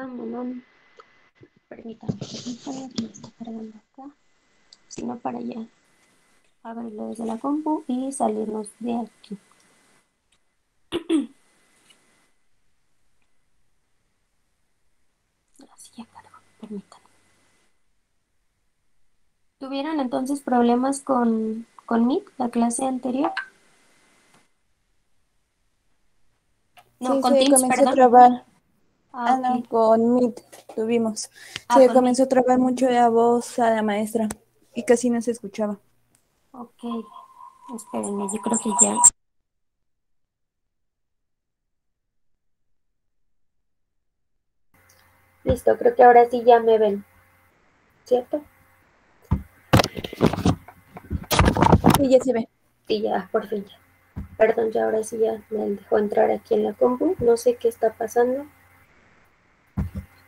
No, permítame, que me está cargando acá. Si no, para allá. Abrirlo desde la compu y salirnos de aquí. Así ya cargo, permítame. ¿Tuvieron entonces problemas con Meet, la clase anterior? No, Sí, con se Teams, comenzó a perdón. trabar. Ah, Ah, ok. no, con Meet tuvimos. Ah, Se con Meet. comenzó a trabar mucho la voz a la maestra y casi no se escuchaba. Ok. Espérenme, yo creo que ya. Listo, creo que ahora sí ya me ven, ¿cierto? Sí, ya se ve. Sí, ya, por fin ya. Perdón, ya ahora sí ya me dejó entrar aquí en la compu. No sé qué está pasando.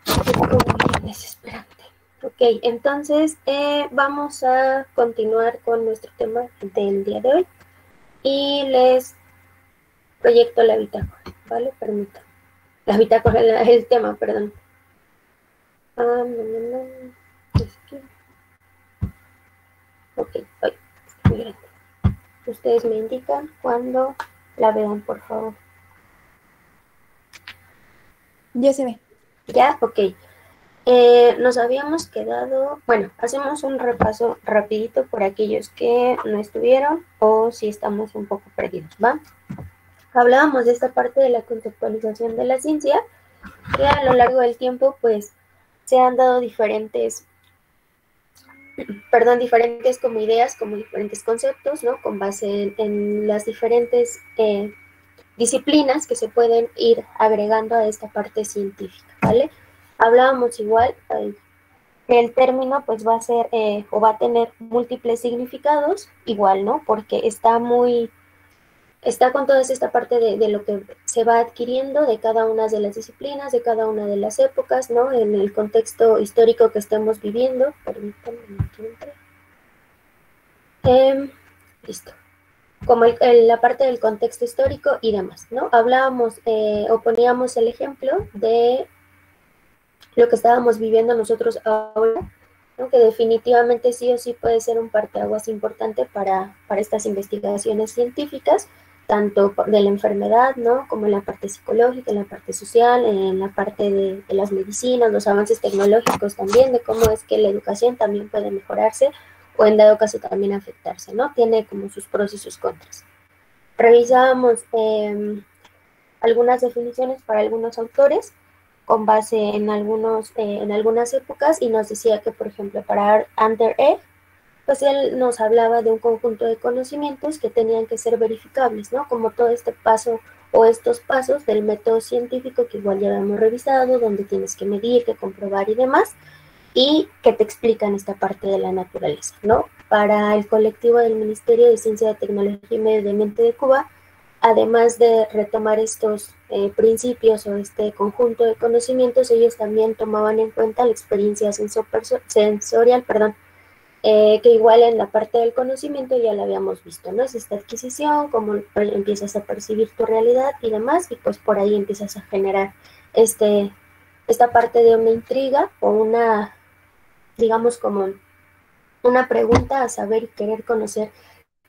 Es como muy desesperante. Ok, entonces vamos a continuar con nuestro tema del día de hoy. Y les proyecto la bitácora, ¿vale? Permítanme. La bitácora, el tema, perdón. Es que, ok, hoy, muy grande. Ustedes me indican cuando la vean, por favor. Ya se ve. ¿Ya? Ok. Nos habíamos quedado, bueno, hacemos un repaso rapidito por aquellos que no estuvieron o si estamos un poco perdidos, ¿va? Hablábamos de esta parte de la conceptualización de la ciencia, que a lo largo del tiempo, pues, se han dado diferentes como ideas, como diferentes conceptos, ¿no? Con base en las diferentes disciplinas que se pueden ir agregando a esta parte científica, ¿vale? Hablábamos igual, el término pues va a ser o va a tener múltiples significados, igual, ¿no? Porque está con toda esta parte de lo que se va adquiriendo de cada una de las disciplinas, de cada una de las épocas, ¿no? En el contexto histórico que estemos viviendo. Permítanme que entre. Listo. Como la parte del contexto histórico y demás, ¿no? Hablábamos o poníamos el ejemplo de lo que estábamos viviendo nosotros ahora, ¿no? Que definitivamente sí o sí puede ser un parteaguas importante para estas investigaciones científicas, tanto de la enfermedad, ¿no? Como en la parte psicológica, en la parte social, en la parte de las medicinas, los avances tecnológicos también, de cómo es que la educación también puede mejorarse o en dado caso también afectarse, ¿no? Tiene como sus pros y sus contras. Revisábamos algunas definiciones para algunos autores con base en algunas épocas y nos decía que, por ejemplo, para Under Egg, pues él nos hablaba de un conjunto de conocimientos que tenían que ser verificables, ¿no? Como todo este paso o estos pasos del método científico que igual ya hemos revisado, donde tienes que medir, que comprobar y demás, y que te explican esta parte de la naturaleza, ¿no? Para el colectivo del Ministerio de Ciencia, Tecnología y Medio Ambiente de Cuba, además de retomar estos principios o este conjunto de conocimientos, ellos también tomaban en cuenta la experiencia sensorial, que igual en la parte del conocimiento ya la habíamos visto, ¿no? Es esta adquisición, cómo empiezas a percibir tu realidad y demás, y pues por ahí empiezas a generar esta parte de una intriga o digamos, como una pregunta a saber y querer conocer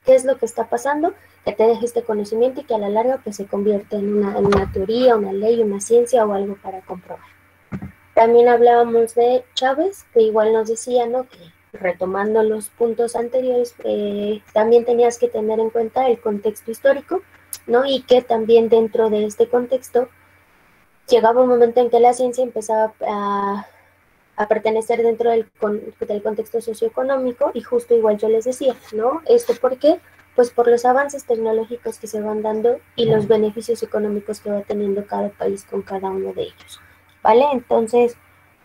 qué es lo que está pasando, que te deje este conocimiento y que a la larga pues se convierte en una teoría, una ley, una ciencia o algo para comprobar. También hablábamos de Chávez, que igual nos decía, ¿no? Que retomando los puntos anteriores, también tenías que tener en cuenta el contexto histórico, ¿no? Y que también dentro de este contexto llegaba un momento en que la ciencia empezaba a pertenecer dentro del contexto socioeconómico y justo igual yo les decía, ¿no? ¿Esto por qué? Pues por los avances tecnológicos que se van dando y los beneficios económicos que va teniendo cada país con cada uno de ellos, ¿vale? Entonces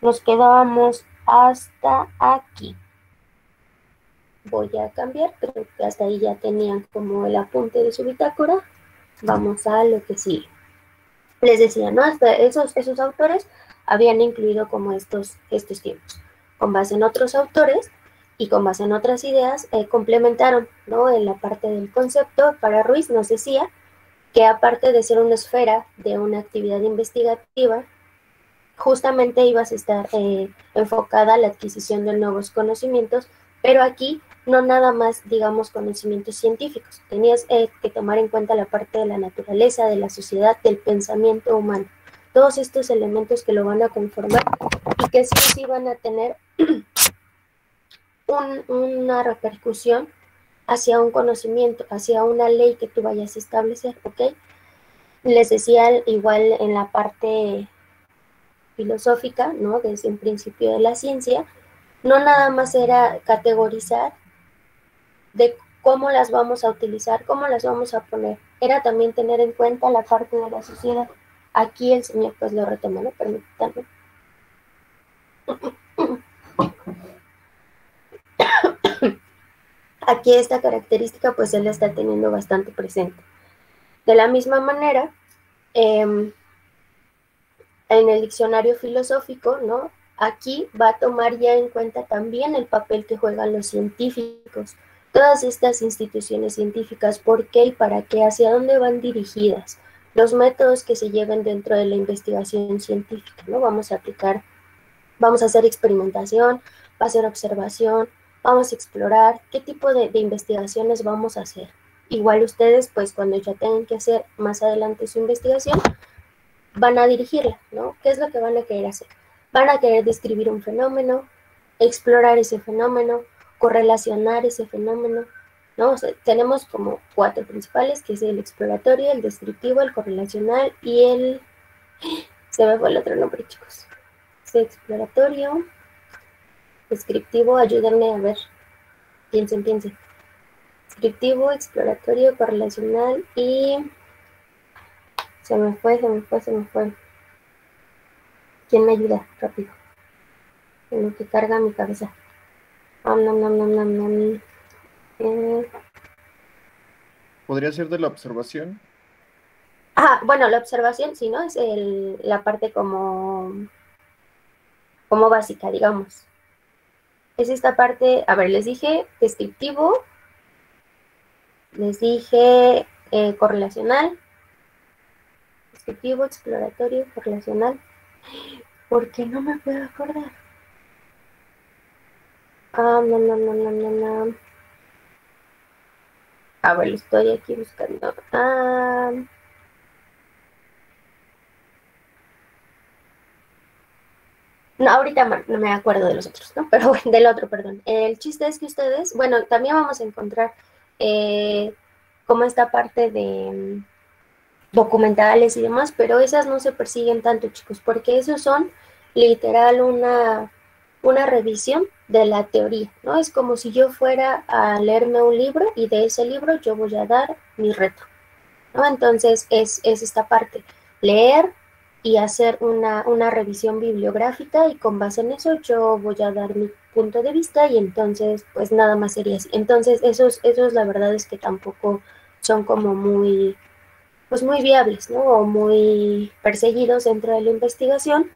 nos quedábamos hasta aquí. Voy a cambiar, creo que hasta ahí ya tenían como el apunte de su bitácora. Vamos a lo que sigue. Les decía, ¿no? Hasta esos autores habían incluido como estos tiempos. Con base en otros autores y con base en otras ideas, complementaron, ¿no? En la parte del concepto, para Ruiz nos decía que aparte de ser una esfera de una actividad investigativa, justamente ibas a estar enfocada a la adquisición de nuevos conocimientos, pero aquí no nada más, digamos, conocimientos científicos. Tenías que tomar en cuenta la parte de la naturaleza, de la sociedad, del pensamiento humano. Todos estos elementos que lo van a conformar y que sí o sí van a tener una repercusión hacia un conocimiento, hacia una ley que tú vayas a establecer, ¿ok? Les decía igual en la parte filosófica, ¿no? Desde un principio de la ciencia, no nada más era categorizar de cómo las vamos a utilizar, cómo las vamos a poner, era también tener en cuenta la parte de la sociedad. Aquí el señor pues lo retomó, ¿no? Permítanme. Aquí esta característica pues él está teniendo bastante presente. De la misma manera, en el diccionario filosófico, ¿no? Aquí va a tomar ya en cuenta también el papel que juegan los científicos, todas estas instituciones científicas, por qué y para qué, hacia dónde van dirigidas, los métodos que se lleven dentro de la investigación científica, ¿no? Vamos a aplicar, vamos a hacer experimentación, va a ser observación, vamos a explorar qué tipo de investigaciones vamos a hacer. Igual ustedes, pues cuando ya tengan que hacer más adelante su investigación, van a dirigirla, ¿no? ¿Qué es lo que van a querer hacer? Van a querer describir un fenómeno, explorar ese fenómeno, correlacionar ese fenómeno, ¿no? O sea, tenemos como 4 principales, que es el exploratorio, el descriptivo, el correlacional y el... Se me fue el otro nombre, chicos. Es exploratorio, descriptivo, ayúdenme a ver, piensen. Descriptivo, exploratorio, correlacional y... Se me fue. ¿Quién me ayuda? Rápido. En lo que carga mi cabeza. Eh, ¿Podría ser de la observación? bueno, la observación, sí, ¿no? Es la parte como básica, digamos. Es esta parte, a ver, les dije descriptivo, les dije correlacional, descriptivo, exploratorio, correlacional. ¿Por qué no me puedo acordar? No. A ver, lo estoy aquí buscando. No, ahorita no me acuerdo de los otros, ¿no? Pero bueno, del otro, perdón. El chiste es que ustedes, bueno, también vamos a encontrar como esta parte de documentales y demás, pero esas no se persiguen tanto, chicos, porque esos son literal una revisión de la teoría, ¿no? Es como si yo fuera a leerme un libro y de ese libro yo voy a dar mi reto, ¿no? Entonces es esta parte, leer y hacer una revisión bibliográfica y con base en eso yo voy a dar mi punto de vista y entonces pues nada más sería así. Entonces esos la verdad es que tampoco son como muy, pues muy viables, ¿no? O muy perseguidos dentro de la investigación.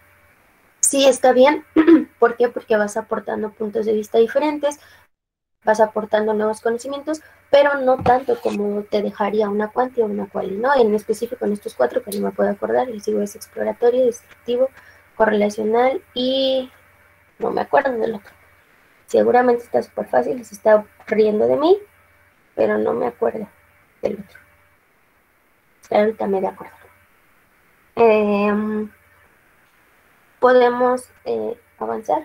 Sí está bien, ¿por qué? Porque vas aportando puntos de vista diferentes, vas aportando nuevos conocimientos, pero no tanto como te dejaría una cuantia o una quali, ¿no? En específico en estos 4 que no me puedo acordar, les digo, es exploratorio, descriptivo, correlacional y no me acuerdo del otro. Seguramente está súper fácil, se está riendo de mí, pero no me acuerdo del otro. Ahorita me de acuerdo. Podemos avanzar.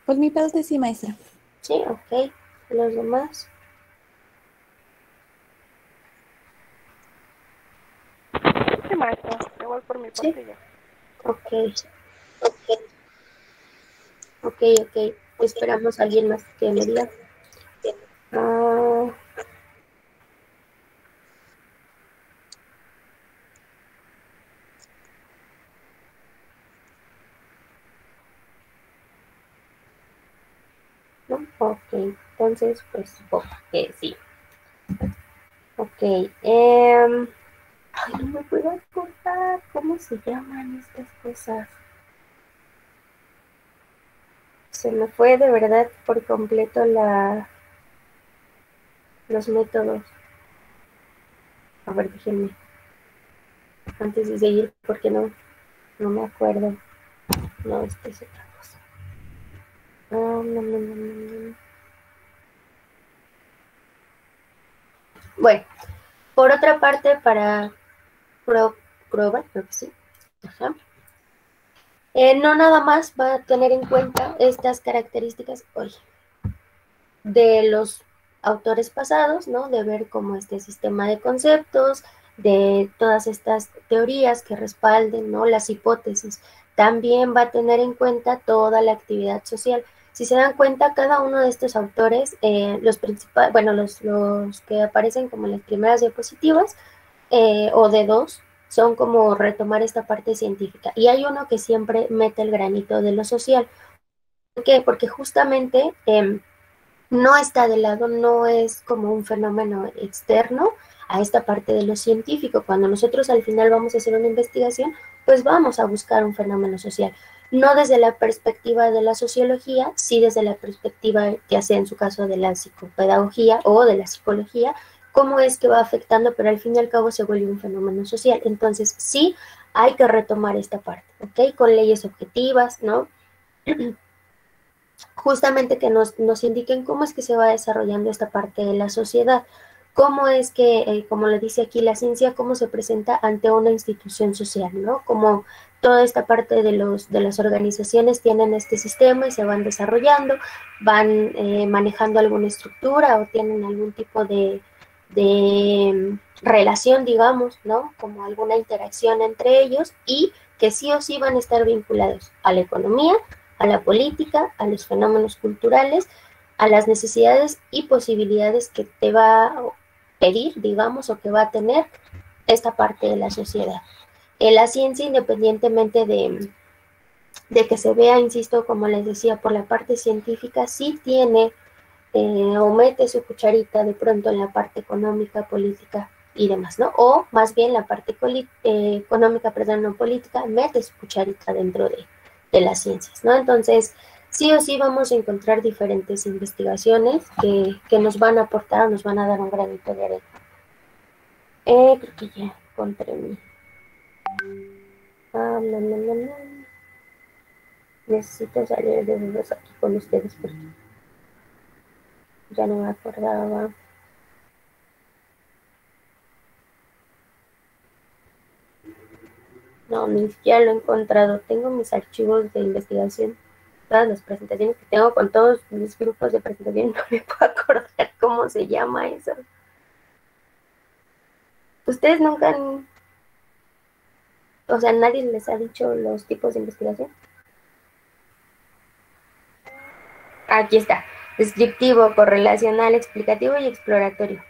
Por mi parte, sí, maestra. Sí, ok. Los demás. Sí, maestra, igual por mi Sí. parte ya. Ok. Ok. Esperamos a alguien más que me diga. ¿No? Ok, entonces pues supongo que sí. Ok. Ay, no me puedo acordar cómo se llaman estas cosas. Se me fue de verdad por completo los métodos. A ver, déjenme, antes de seguir, porque no me acuerdo. No, esta es otra cosa. No. Bueno, por otra parte, para probar, creo que sí. Ajá. No nada más va a tener en cuenta estas características de los autores pasados, ¿no? De ver cómo este sistema de conceptos, de todas estas teorías que respalden, ¿no? Las hipótesis. También va a tener en cuenta toda la actividad social. Si se dan cuenta, cada uno de estos autores, los principales, bueno, los que aparecen como en las primeras diapositivas, o de dos, son como retomar esta parte científica. Y hay uno que siempre mete el granito de lo social. ¿Por qué? Porque justamente no está de lado, no es como un fenómeno externo a esta parte de lo científico. Cuando nosotros al final vamos a hacer una investigación, pues vamos a buscar un fenómeno social. No desde la perspectiva de la sociología, sí desde la perspectiva, ya sea en su caso de la psicopedagogía o de la psicología, cómo es que va afectando, pero al fin y al cabo se vuelve un fenómeno social. Entonces, sí hay que retomar esta parte, ¿ok? Con leyes objetivas, ¿no? Justamente que nos indiquen cómo es que se va desarrollando esta parte de la sociedad, cómo es que, como le dice aquí la ciencia, cómo se presenta ante una institución social, ¿no? Como toda esta parte de las organizaciones tienen este sistema y se van desarrollando, van manejando alguna estructura o tienen algún tipo de relación, digamos, ¿no? Como alguna interacción entre ellos y que sí o sí van a estar vinculados a la economía, a la política, a los fenómenos culturales, a las necesidades y posibilidades que te va a pedir, digamos, o que va a tener esta parte de la sociedad. La ciencia, independientemente de que se vea, insisto, como les decía, por la parte científica, sí tiene o mete su cucharita de pronto en la parte económica, política y demás, ¿no? O más bien la parte económica, perdón, no política, mete su cucharita dentro de las ciencias, ¿no? Entonces, sí o sí vamos a encontrar diferentes investigaciones que nos van a aportar o nos van a dar un granito de arena. Creo que ya encontré mi... no. Necesito salir de dudas aquí con ustedes porque ya no me acordaba. No, ni siquiera lo he encontrado. Tengo mis archivos de investigación, todas las presentaciones que tengo con todos mis grupos de presentación. No me puedo acordar cómo se llama eso. ¿Ustedes nunca han... O sea, nadie les ha dicho los tipos de investigación? Aquí está. Descriptivo, correlacional, explicativo y exploratorio.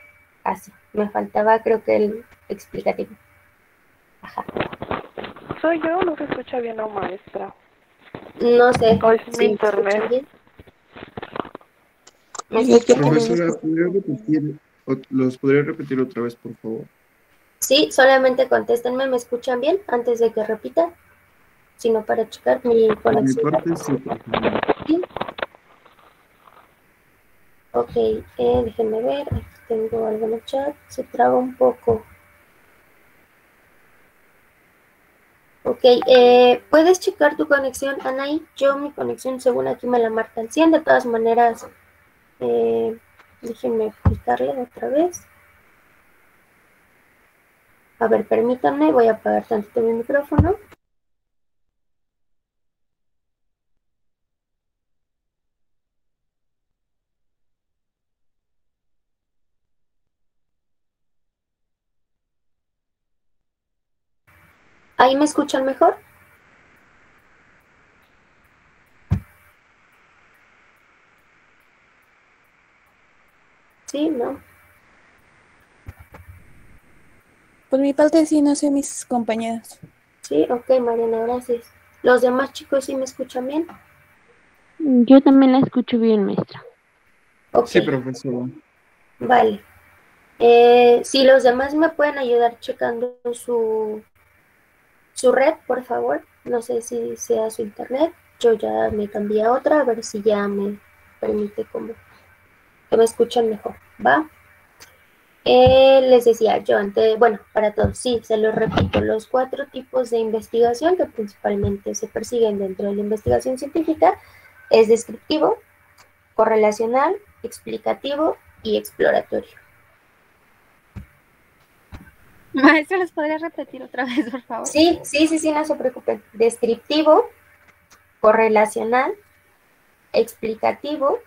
Así. Me faltaba creo que el explicativo. Ajá. ¿Soy yo o no se escucha bien la maestra? No sé ¿O es mi si me internet? escuchan bien. Profesora, ¿los podría repetir otra vez, por favor? Sí, solamente contéstenme, ¿me escuchan bien? Antes de que repita, sino para checar mi Por mi conexión. parte, sí, por favor. ¿Sí? Ok, déjenme ver, aquí tengo algo en el chat, se traba un poco. Ok, ¿puedes checar tu conexión, Anaí? Yo mi conexión según aquí me la marca al 100, de todas maneras, déjenme explicarle otra vez. A ver, permítanme, voy a apagar tantito mi micrófono. ¿Ahí me escuchan mejor? Sí, ¿no? Por mi parte sí, no sé mis compañeros. Sí, ok, Mariana, gracias. ¿Los demás chicos sí me escuchan bien? Yo también la escucho bien, maestra. Ok, Sí, profesora. vale. Si los demás me pueden ayudar checando su red, por favor. No sé si sea su internet. Yo ya me cambié a otra, a ver si ya me permite como que me escuchen mejor. ¿Va? Les decía yo antes, bueno, para todos, sí, se los repito, los 4 tipos de investigación que principalmente se persiguen dentro de la investigación científica es descriptivo, correlacional, explicativo y exploratorio. Maestra, ¿los podría repetir otra vez, por favor? Sí, no se preocupen. Descriptivo, correlacional, explicativo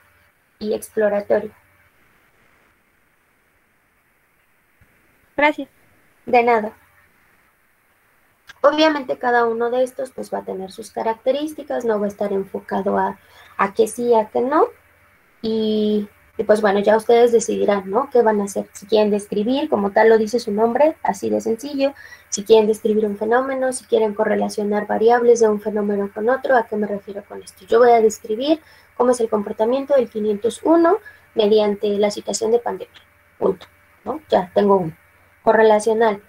y exploratorio. Gracias. De nada. Obviamente cada uno de estos pues va a tener sus características, no va a estar enfocado a que sí, a que no. Y pues bueno, ya ustedes decidirán, ¿no? ¿Qué van a hacer? Si quieren describir, como tal lo dice su nombre, así de sencillo. Si quieren describir un fenómeno, si quieren correlacionar variables de un fenómeno con otro, ¿a qué me refiero con esto? Yo voy a describir cómo es el comportamiento del 501 mediante la situación de pandemia. Punto, ¿no? Ya tengo uno. Correlacional.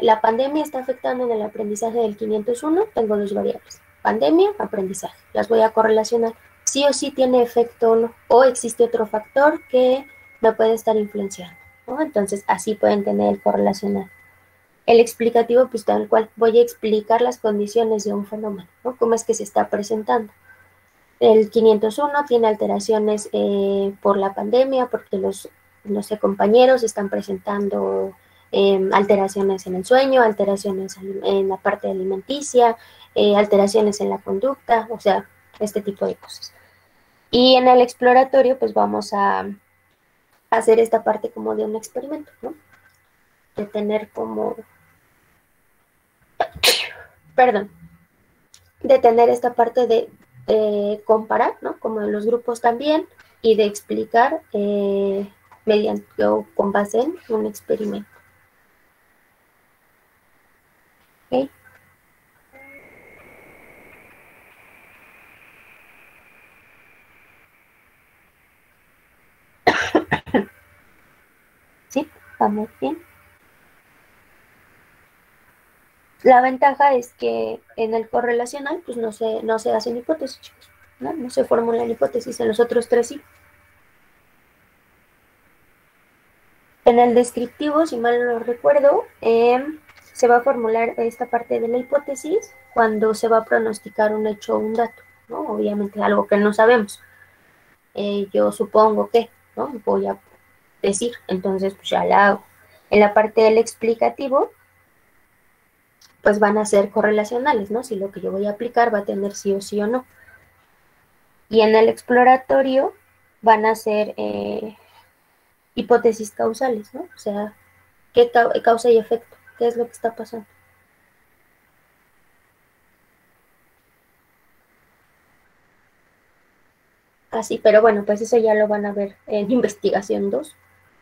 La pandemia está afectando en el aprendizaje del 501. Tengo 2 variables. Pandemia, aprendizaje. Las voy a correlacionar. Sí o sí tiene efecto o no. O existe otro factor que me puede estar influenciando, ¿no? Entonces, así pueden tener el correlacional. El explicativo, pues tal cual. Voy a explicar las condiciones de un fenómeno, ¿no? Cómo es que se está presentando. El 501 tiene alteraciones por la pandemia, porque los compañeros están presentando alteraciones en el sueño, alteraciones en la parte alimenticia, alteraciones en la conducta, o sea, este tipo de cosas. Y en el exploratorio, pues vamos a hacer esta parte como de un experimento, ¿no? De tener como, de tener esta parte de comparar, ¿no? Como en los grupos también, y de explicar mediante o con base en un experimento. ¿Ok? Sí, vamos bien. La ventaja es que en el correlacional pues no se hacen hipótesis, chicos, ¿no? No se formulan hipótesis, en los otros 3 sí. En el descriptivo, si mal no recuerdo, se va a formular esta parte de la hipótesis cuando se va a pronosticar un hecho o un dato, ¿no? Obviamente algo que no sabemos. Yo supongo que, ¿no? Voy a decir, entonces pues ya la hago. En la parte del explicativo, pues van a ser correlacionales, ¿no? Si lo que yo voy a aplicar va a tener sí o sí o no. Y en el exploratorio van a ser hipótesis causales, ¿no? O sea, ¿qué causa y efecto? ¿Qué es lo que está pasando? Así, pero bueno, pues eso ya lo van a ver en investigación 2.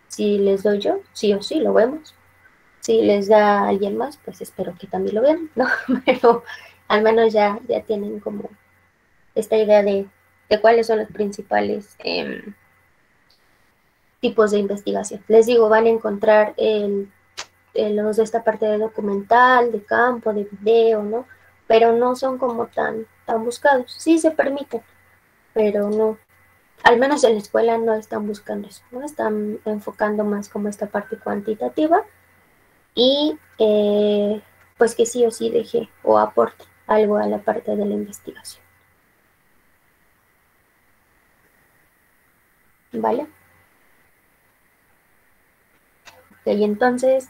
Si les doy yo, sí o sí, lo vemos. Si les da alguien más, pues espero que también lo vean, ¿no? Pero al menos ya tienen como esta idea de cuáles son los principales tipos de investigación. Les digo, van a encontrar los de esta parte de documental, de campo, de video, ¿no? Pero no son como tan buscados. Sí se permiten, pero no. Al menos en la escuela no están buscando eso, ¿no? Están enfocando más como esta parte cuantitativa y pues que sí o sí deje o aporte algo a la parte de la investigación. ¿Vale? Ok, entonces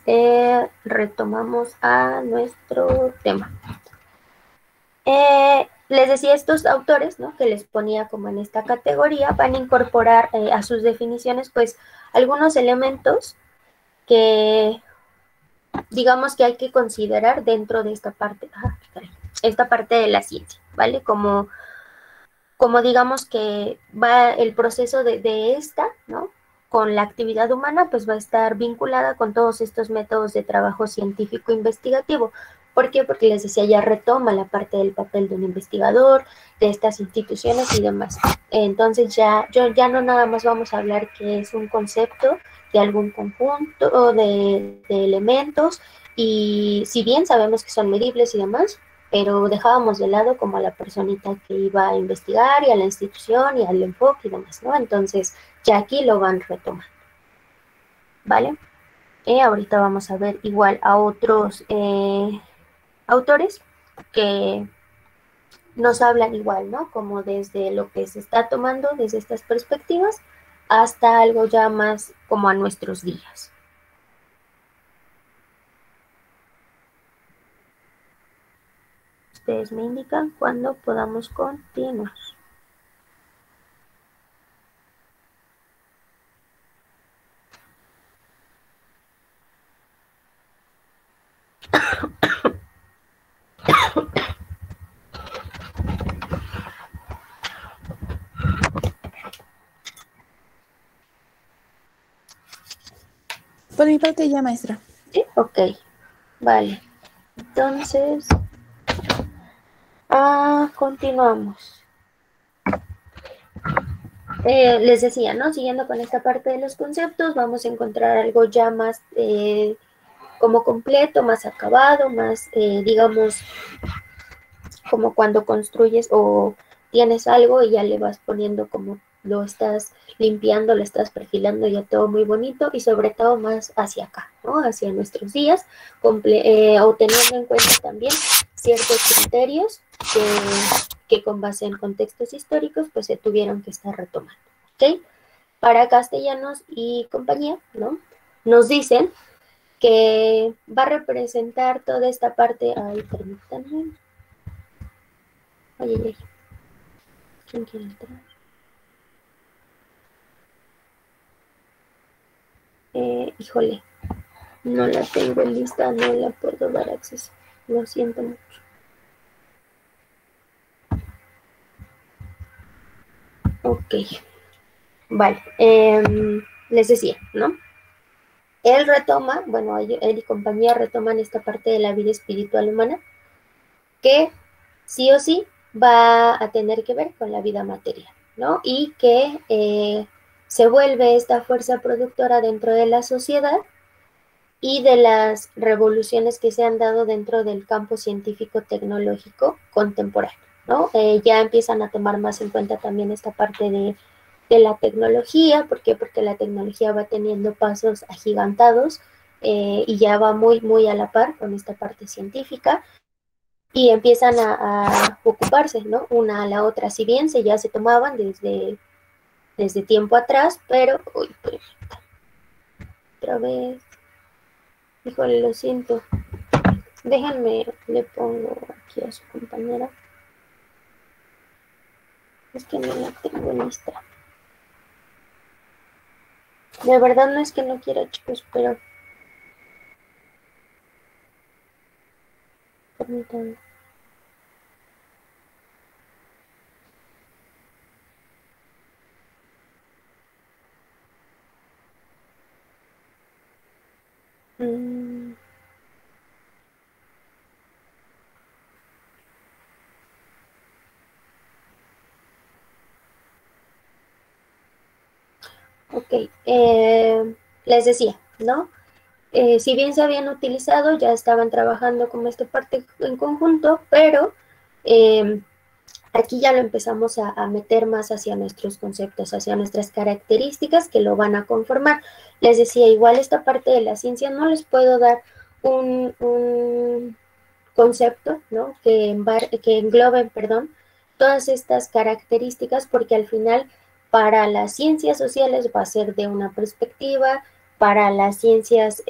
retomamos a nuestro tema. Les decía, estos autores, ¿no? Que les ponía como en esta categoría, van a incorporar a sus definiciones pues algunos elementos que digamos que hay que considerar dentro de esta parte, esta parte de la ciencia, ¿vale? Como digamos que va el proceso de esta, ¿no? Con la actividad humana, pues va a estar vinculada con todos estos métodos de trabajo científico investigativo. ¿Por qué? Porque les decía, ya retoma la parte del papel de un investigador, de estas instituciones y demás. Entonces ya no nada más vamos a hablar que es un concepto de algún conjunto de elementos, y si bien sabemos que son medibles y demás, pero dejábamos de lado como a la personita que iba a investigar y a la institución y al enfoque y demás, ¿no? Entonces ya aquí lo van retomando. ¿vale? Ahorita vamos a ver igual a otros autores que nos hablan igual, ¿no? Como desde lo que se está tomando, desde estas perspectivas, hasta algo ya más como a nuestros días. Ustedes me indican cuándo podamos continuar. Por mi parte ya, maestra. Sí, ok, vale. Entonces, continuamos. Les decía, ¿no? Siguiendo con esta parte de los conceptos, vamos a encontrar algo ya más como completo, más acabado, más, digamos, como cuando construyes o tienes algo y ya le vas poniendo como lo estás limpiando, lo estás perfilando ya todo muy bonito y sobre todo más hacia acá, ¿no? Hacia nuestros días, o teniendo en cuenta también ciertos criterios que con base en contextos históricos pues se tuvieron que estar retomando, ¿ok? Para Castellanos y compañía, ¿no? Nos dicen que va a representar toda esta parte, ay, permítanme, ay, ¿quién quiere entrar? Híjole, no la tengo lista, no la puedo dar acceso. Lo siento mucho. Ok, vale. Les decía, ¿no? Él retoma, bueno, él y compañía retoman esta parte de la vida espiritual humana que sí o sí va a tener que ver con la vida material, ¿no? Y que se vuelve esta fuerza productora dentro de la sociedad y de las revoluciones que se han dado dentro del campo científico-tecnológico contemporáneo, ¿no? Ya empiezan a tomar más en cuenta también esta parte de la tecnología. ¿Por qué? Porque la tecnología va teniendo pasos agigantados y ya va muy, muy a la par con esta parte científica y empiezan a ocuparse, ¿no? Una a la otra, si bien ya se tomaban desde tiempo atrás, pero, uy, pues, otra vez, híjole, lo siento. Déjenme, le pongo aquí a su compañera. Es que no la tengo lista. De verdad no es que no quiera, chicos, pero permítanme. Mm, ok, les decía, ¿no? Si bien se habían utilizado, ya estaban trabajando como esta parte en conjunto, pero aquí ya lo empezamos a meter más hacia nuestros conceptos, hacia nuestras características que lo van a conformar. Les decía, igual esta parte de la ciencia no les puedo dar un concepto, ¿no? Que engloben, perdón, todas estas características, porque al final para las ciencias sociales va a ser de una perspectiva, para las ciencias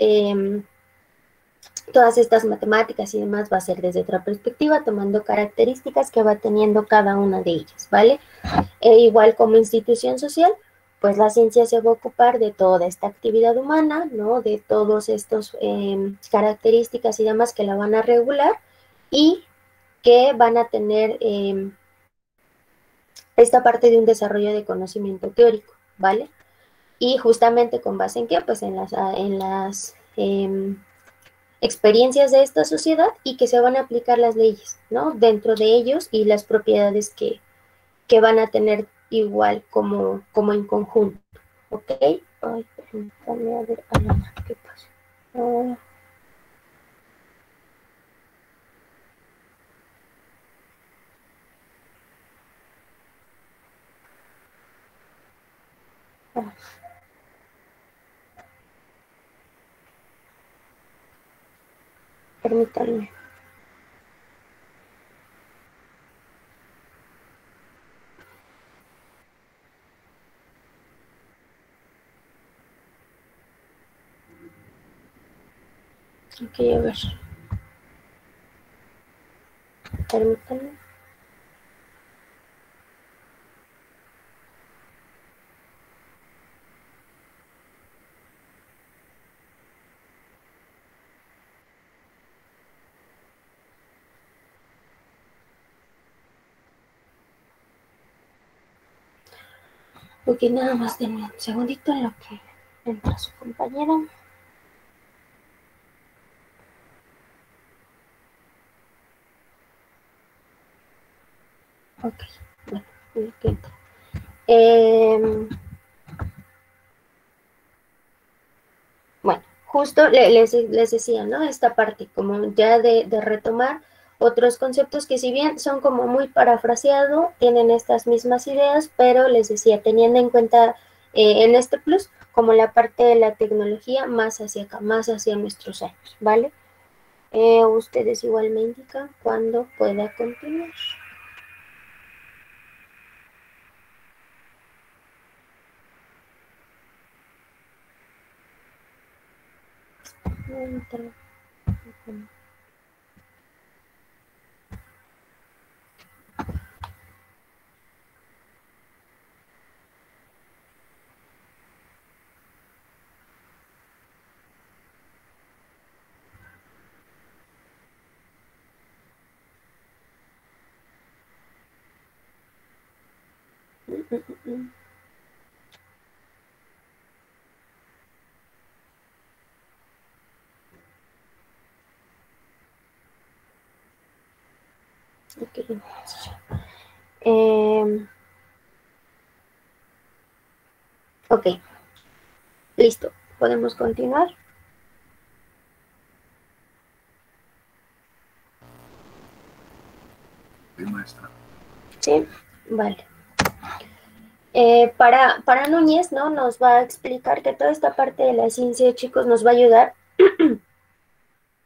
todas estas matemáticas y demás va a ser desde otra perspectiva, tomando características que va teniendo cada una de ellas, ¿vale? Igual como institución social, pues la ciencia se va a ocupar de toda esta actividad humana, ¿no? De todos estos características y demás que la van a regular y que van a tener esta parte de un desarrollo de conocimiento teórico, ¿vale? Y justamente con base en qué, pues en las experiencias de esta sociedad y que se van a aplicar las leyes, ¿no? Dentro de ellos y las propiedades que van a tener igual como en conjunto, ¿ok? Ay, permítame a ver, Alana, ¿qué pasa? Ah, Permítanme. Ok, a ver. Permítanme. Ok, nada más denme un segundito en lo que entra su compañera. Ok, bueno, en lo que entra. Bueno, justo les decía, ¿no? Esta parte, como ya de retomar otros conceptos que si bien son como muy parafraseado, tienen estas mismas ideas, pero les decía, teniendo en cuenta en este plus, como la parte de la tecnología más hacia acá, más hacia nuestros años, ¿vale? Ustedes igual me indican cuándo pueda continuar. Entra. Ok. Ok, listo. ¿Podemos continuar? Sí, maestra. Sí, vale. Para Núñez, ¿no? Nos va a explicar que toda esta parte de la ciencia, chicos, nos va a ayudar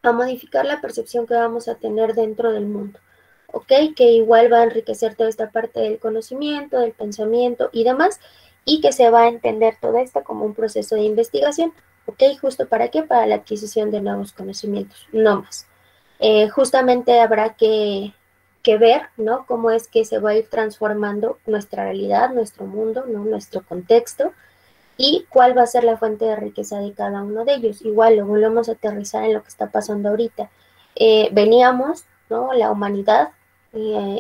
a modificar la percepción que vamos a tener dentro del mundo, ¿ok? Que igual va a enriquecer toda esta parte del conocimiento, del pensamiento y demás, y que se va a entender todo esto como un proceso de investigación, ¿ok? ¿Justo para qué? Para la adquisición de nuevos conocimientos, no más. Justamente habrá que ver, ¿no? Cómo es que se va a ir transformando nuestra realidad, nuestro mundo, ¿no? Nuestro contexto, y cuál va a ser la fuente de riqueza de cada uno de ellos. Igual lo volvemos a aterrizar en lo que está pasando ahorita. Veníamos, ¿no? La humanidad,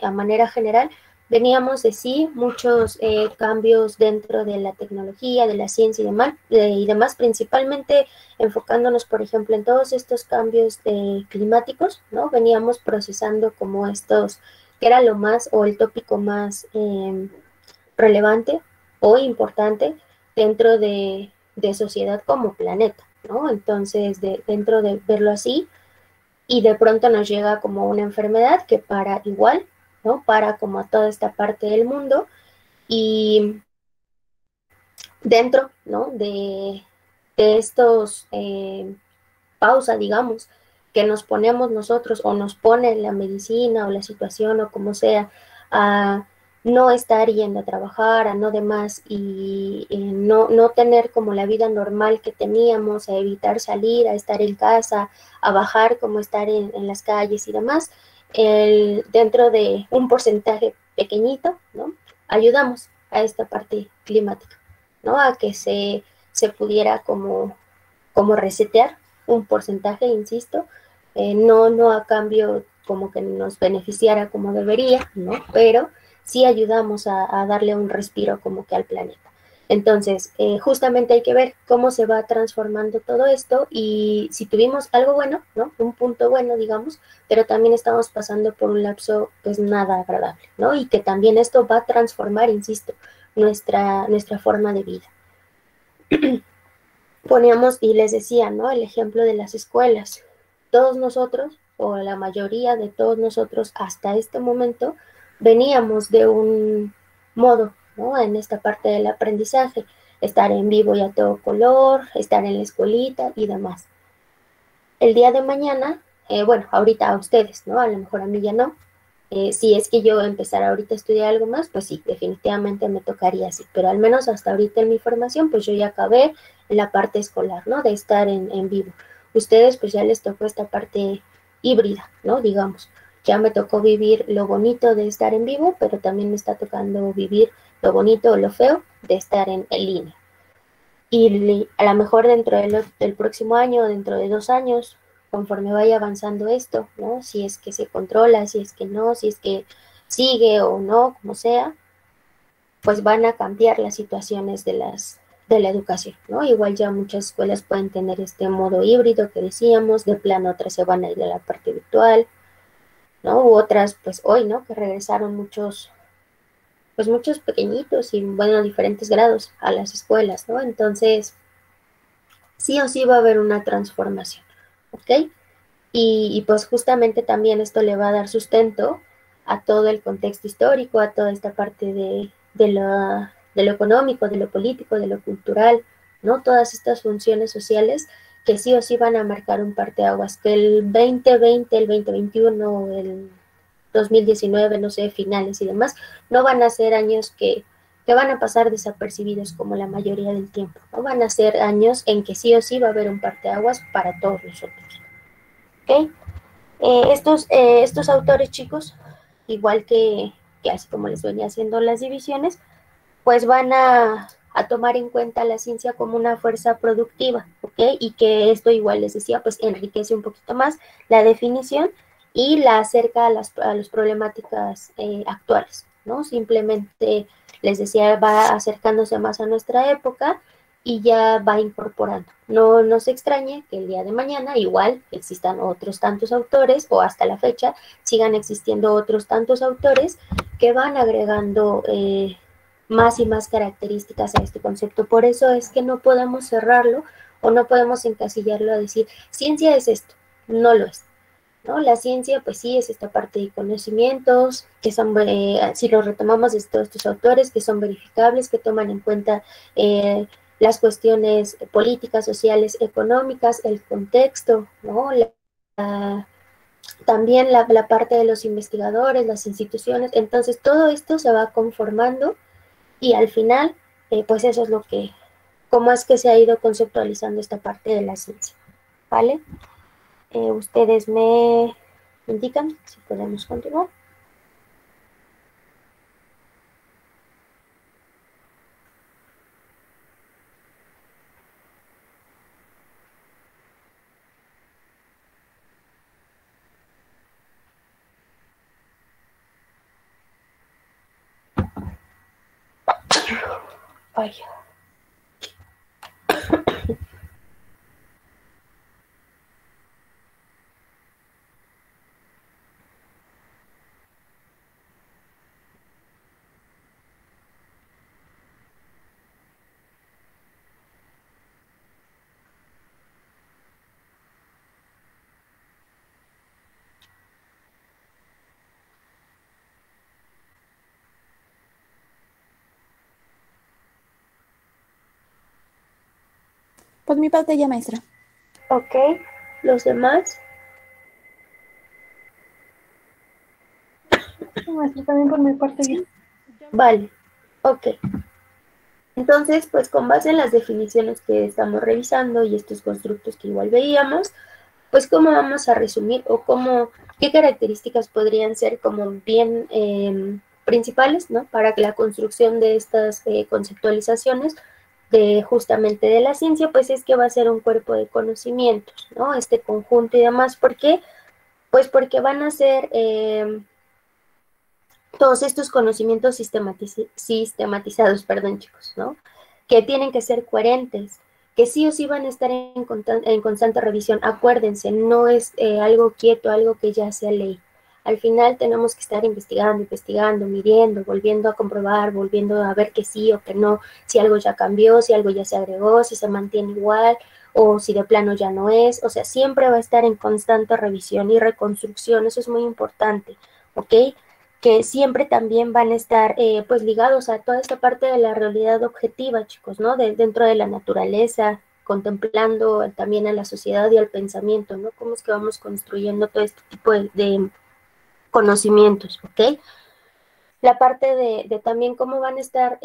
a manera general, veníamos de sí muchos cambios dentro de la tecnología, de la ciencia y demás, principalmente enfocándonos, por ejemplo, en todos estos cambios climáticos, ¿no? Veníamos procesando como estos, que era lo más, o el tópico más relevante o importante dentro de sociedad como planeta, ¿no? Entonces, dentro de verlo así, y de pronto nos llega como una enfermedad que para igual, ¿no? Para como a toda esta parte del mundo, y dentro, ¿no? De estos pausa, digamos, que nos ponemos nosotros o nos pone la medicina o la situación o como sea, a no estar yendo a trabajar, a no demás y no tener como la vida normal que teníamos, a evitar salir, a estar en casa, a bajar como estar en las calles y demás, dentro de un porcentaje pequeñito, ¿no? Ayudamos a esta parte climática, ¿no? A que se pudiera como resetear un porcentaje, insisto, no a cambio como que nos beneficiara como debería, ¿no? Pero sí ayudamos a darle un respiro como que al planeta. Entonces, justamente hay que ver cómo se va transformando todo esto y si tuvimos algo bueno, ¿no? Un punto bueno, digamos, pero también estamos pasando por un lapso pues nada agradable, ¿no? Y que también esto va a transformar, insisto, nuestra forma de vida. Poníamos y les decía, ¿no? El ejemplo de las escuelas. Todos nosotros, o la mayoría de todos nosotros hasta este momento, veníamos de un modo, ¿no? En esta parte del aprendizaje, estar en vivo y a todo color, estar en la escuelita y demás. El día de mañana bueno, ahorita a ustedes, ¿no? A lo mejor a mí ya no. Si es que yo empezara ahorita a estudiar algo más, pues sí, definitivamente me tocaría así, pero al menos hasta ahorita en mi formación, pues yo ya acabé en la parte escolar, ¿no? De estar en vivo. Ustedes, pues ya les tocó esta parte híbrida, ¿no? Digamos, ya me tocó vivir lo bonito de estar en vivo, pero también me está tocando vivir lo bonito o lo feo de estar en línea. Y a lo mejor dentro del próximo año, dentro de 2 años, conforme vaya avanzando esto, ¿no? Si es que se controla, si es que no, si es que sigue o no, como sea, pues van a cambiar las situaciones de la educación, ¿no? Igual ya muchas escuelas pueden tener este modo híbrido que decíamos, de plano otras se van a ir a la parte virtual, ¿no? U otras, pues hoy, ¿no? Que regresaron pues muchos pequeñitos y, bueno, diferentes grados a las escuelas, ¿no? Entonces, sí o sí va a haber una transformación, ¿ok? Y pues justamente también esto le va a dar sustento a todo el contexto histórico, a toda esta parte de lo económico, de lo político, de lo cultural, ¿no? Todas estas funciones sociales que sí o sí van a marcar un parteaguas, que el 2020, el 2021, el 2019, no sé, finales y demás, no van a ser años que van a pasar desapercibidos como la mayoría del tiempo, ¿no? Van a ser años en que sí o sí va a haber un parteaguas para todos nosotros, ¿ok? Estos autores, chicos, igual que así como les venía haciendo las divisiones, pues van a tomar en cuenta la ciencia como una fuerza productiva, ¿ok? Y que esto igual les decía, pues enriquece un poquito más la definición y la acerca a las problemáticas actuales, ¿no? Simplemente les decía, va acercándose más a nuestra época y ya va incorporando. No nos extrañe que el día de mañana igual existan otros tantos autores o hasta la fecha sigan existiendo otros tantos autores que van agregando más y más características a este concepto. Por eso es que no podemos cerrarlo o no podemos encasillarlo a decir, ciencia es esto, no lo es, ¿no? La ciencia, pues sí, es esta parte de conocimientos, que son, si lo retomamos de todos estos autores, que son verificables, que toman en cuenta las cuestiones políticas, sociales, económicas, el contexto, ¿no? También la parte de los investigadores, las instituciones. Entonces, todo esto se va conformando y al final, pues eso es cómo es que se ha ido conceptualizando esta parte de la ciencia, ¿vale? Ustedes me indican si podemos continuar. Ay. Por mi parte ya, maestra. Ok, los demás. Maestra, también por mi parte ya. Vale, ok. Entonces, pues con base en las definiciones que estamos revisando y estos constructos que igual veíamos, pues cómo vamos a resumir o qué características podrían ser como bien principales, ¿no? Para que la construcción de estas conceptualizaciones justamente de la ciencia, pues es que va a ser un cuerpo de conocimientos, ¿no? Este conjunto y demás. ¿Por qué? Pues porque van a ser todos estos conocimientos sistematizados, perdón, chicos, ¿no? Que tienen que ser coherentes, que sí o sí van a estar en constante revisión. Acuérdense, no es algo quieto, algo que ya sea ley. Al final tenemos que estar investigando, midiendo, volviendo a comprobar, volviendo a ver que sí o que no, si algo ya cambió, si algo ya se agregó, si se mantiene igual o si de plano ya no es. O sea, siempre va a estar en constante revisión y reconstrucción, eso es muy importante, ¿ok? Que siempre también van a estar pues ligados a toda esta parte de la realidad objetiva, chicos, ¿no? Dentro de la naturaleza, contemplando también a la sociedad y al pensamiento, ¿no? Cómo es que vamos construyendo todo este tipo de conocimientos, ¿ok? La parte de también cómo van a estar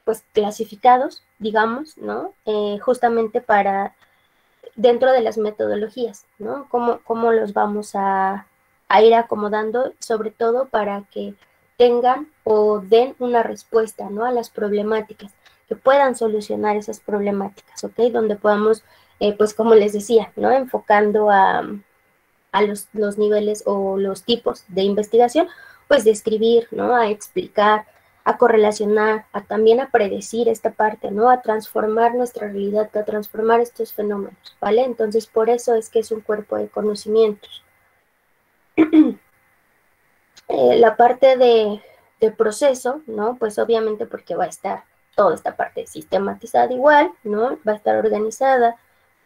pues clasificados, digamos, ¿no? Justamente para dentro de las metodologías, ¿no? Cómo los vamos a ir acomodando, sobre todo para que tengan o den una respuesta, ¿no? A las problemáticas, que puedan solucionar esas problemáticas, ¿ok? Donde podamos, pues como les decía, ¿no? Enfocando a los niveles o los tipos de investigación, pues de escribir, ¿no? A explicar, a correlacionar, a también a predecir esta parte, ¿no? A transformar nuestra realidad, a transformar estos fenómenos, ¿vale? Entonces, por eso es que es un cuerpo de conocimientos. La parte de proceso, ¿no? Pues obviamente porque va a estar toda esta parte sistematizada igual, ¿no? Va a estar organizada,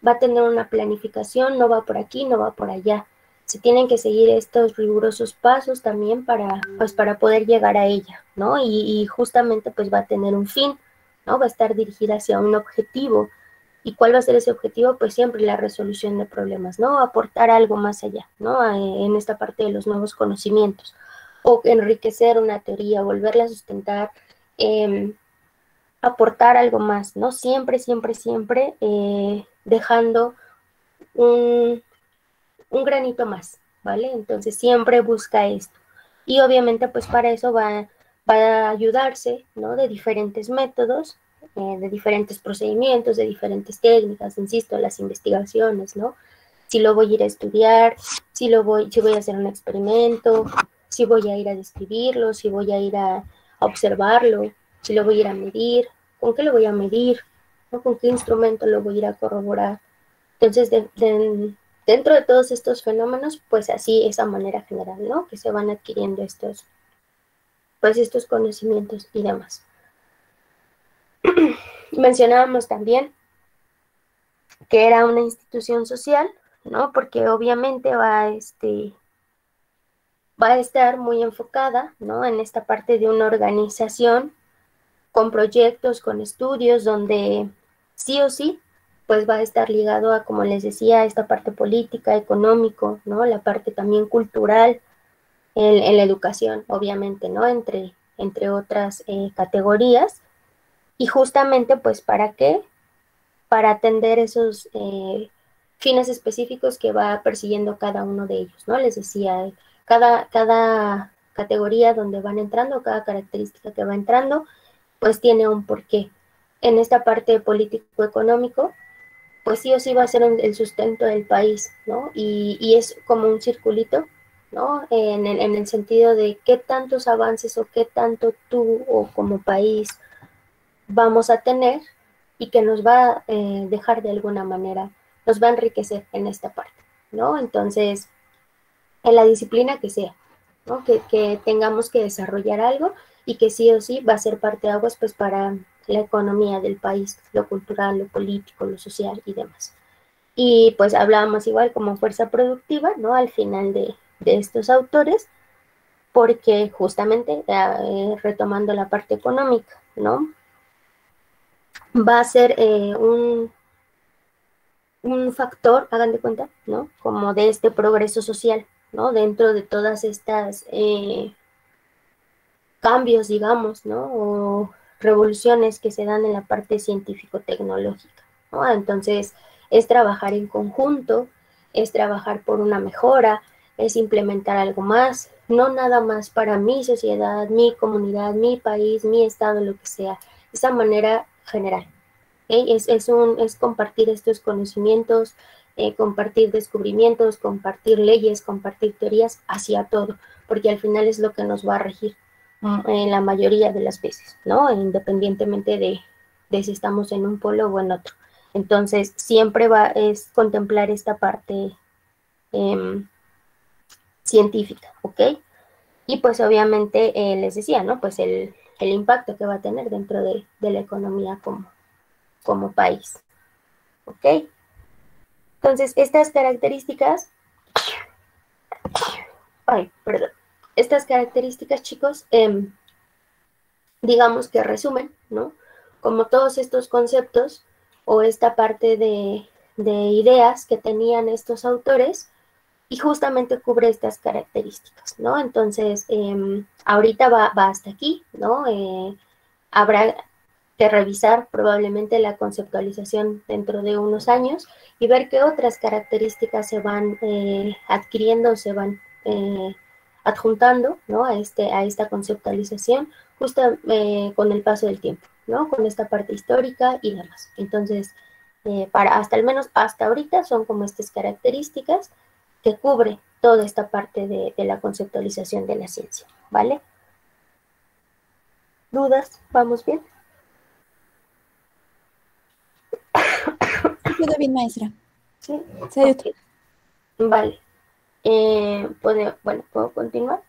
va a tener una planificación, no va por aquí, no va por allá. Se tienen que seguir estos rigurosos pasos también para poder llegar a ella, ¿no? Y justamente pues va a tener un fin, ¿no? Va a estar dirigida hacia un objetivo. ¿Y cuál va a ser ese objetivo? Pues siempre la resolución de problemas, ¿no? Aportar algo más allá, ¿no? En esta parte de los nuevos conocimientos. O enriquecer una teoría, volverla a sustentar, aportar algo más, ¿no? Siempre, siempre, siempre dejando un granito más, ¿vale? Entonces siempre busca esto. Y obviamente pues para eso va a ayudarse, ¿no? De diferentes métodos, de diferentes procedimientos, de diferentes técnicas, insisto, las investigaciones, ¿no? Si lo voy a ir a estudiar, si voy a hacer un experimento, si voy a ir a describirlo, si voy a ir a observarlo, si lo voy a ir a medir, con qué lo voy a medir, ¿no? Con qué instrumento lo voy a ir a corroborar. Entonces, dentro de todos estos fenómenos, pues así, esa manera general, ¿no? Que se van adquiriendo estos conocimientos y demás. Mencionábamos también que era una institución social, ¿no? Porque obviamente va a estar muy enfocada, ¿no? En esta parte de una organización con proyectos, con estudios, donde sí o sí, pues va a estar ligado a, como les decía, esta parte política, económico, ¿no? La parte también cultural, en la educación, obviamente, ¿no? Entre otras categorías. Y justamente, pues, ¿para qué? Para atender esos fines específicos que va persiguiendo cada uno de ellos, ¿no? Les decía, cada categoría donde van entrando, cada característica que va entrando, pues tiene un porqué. En esta parte político-económico, pues sí o sí va a ser el sustento del país, ¿no? Y es como un circulito, ¿no? En el sentido de qué tantos avances o qué tanto tú o como país vamos a tener y que nos va a dejar de alguna manera, nos va a enriquecer en esta parte, ¿no? Entonces, en la disciplina que sea, ¿no? Que tengamos que desarrollar algo y que sí o sí va a ser parte de aguas pues para la economía del país, lo cultural, lo político, lo social y demás. Y pues hablábamos igual como fuerza productiva, ¿no? Al final de estos autores, porque justamente retomando la parte económica, ¿no? Va a ser un factor, hagan de cuenta, ¿no? Como de este progreso social, ¿no? Dentro de todas estas cambios, digamos, ¿no? O revoluciones que se dan en la parte científico-tecnológica, ¿no? Entonces, es trabajar en conjunto, es trabajar por una mejora, es implementar algo más, no nada más para mi sociedad, mi comunidad, mi país, mi estado, lo que sea, esa manera general. ¿Okay? Es compartir estos conocimientos, compartir descubrimientos, compartir leyes, compartir teorías hacia todo, porque al final es lo que nos va a regir en la mayoría de las veces, ¿no? Independientemente de si estamos en un polo o en otro. Entonces, siempre es contemplar esta parte científica, ¿ok? Y pues obviamente les decía, ¿no? Pues el impacto que va a tener dentro de la economía como país, ¿ok? Entonces, estas características, estas características, chicos, digamos que resumen, ¿no? Como todos estos conceptos o esta parte de ideas que tenían estos autores y justamente cubre estas características, ¿no? Entonces, ahorita va hasta aquí, ¿no? Habrá que revisar probablemente la conceptualización dentro de unos años y ver qué otras características se van adquiriendo, se van adjuntando, ¿no? a esta conceptualización justo con el paso del tiempo, ¿no? Con esta parte histórica y demás. Entonces, al menos hasta ahorita son como estas características que cubre toda esta parte de la conceptualización de la ciencia, ¿vale? ¿Dudas? ¿Vamos bien? Todo bien, maestra. Sí. Salud. Okay. Vale. ¿Puedo continuar?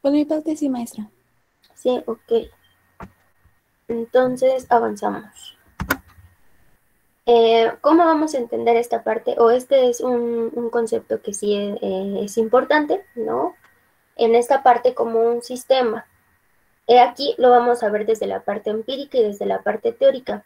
Por mi parte, sí, maestra. Sí, ok. Entonces, avanzamos. ¿Cómo vamos a entender esta parte? O este es un concepto que sí es importante, ¿no? En esta parte como un sistema. Aquí lo vamos a ver desde la parte empírica y desde la parte teórica.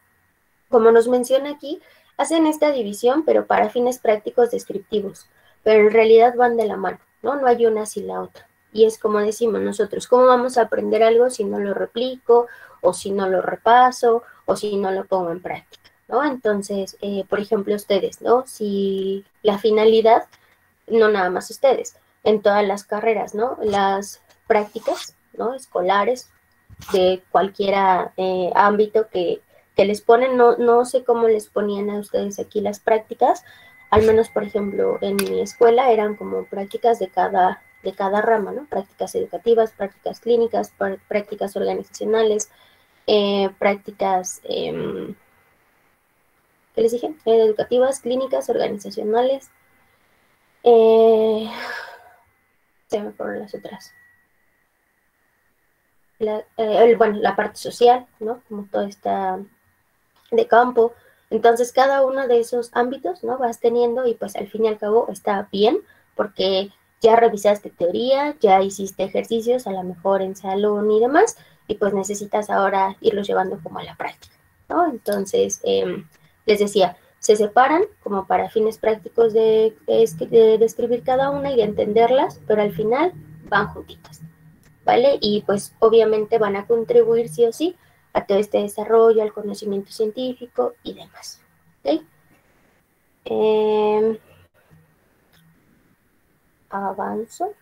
Como nos menciona aquí, hacen esta división, pero para fines prácticos descriptivos. Pero en realidad van de la mano, ¿no? No hay una sin la otra. Y es como decimos nosotros, ¿cómo vamos a aprender algo si no lo replico, o si no lo repaso, o si no lo pongo en práctica, ¿no? Entonces, por ejemplo, ustedes, ¿no? Si la finalidad, no nada más ustedes, en todas las carreras, ¿no? Las prácticas, ¿no? Escolares, de cualquier ámbito que les ponen, no sé cómo les ponían a ustedes aquí las prácticas, al menos, por ejemplo, en mi escuela eran como prácticas de cada rama, ¿no? Prácticas educativas, prácticas clínicas, prácticas organizacionales, prácticas, ¿qué les dije? Educativas, clínicas, organizacionales, se me fueron las otras. La parte social, ¿no? Como todo está de campo. Entonces, cada uno de esos ámbitos, ¿no? Vas teniendo y pues al fin y al cabo está bien porque ya revisaste teoría, ya hiciste ejercicios, a lo mejor en salón y demás, y pues necesitas ahora irlos llevando como a la práctica, ¿no? Entonces, les decía, se separan como para fines prácticos de describir cada una y de entenderlas, pero al final van juntitas, ¿vale? Y pues obviamente van a contribuir sí o sí a todo este desarrollo, al conocimiento científico y demás, ¿ok? Avanzo.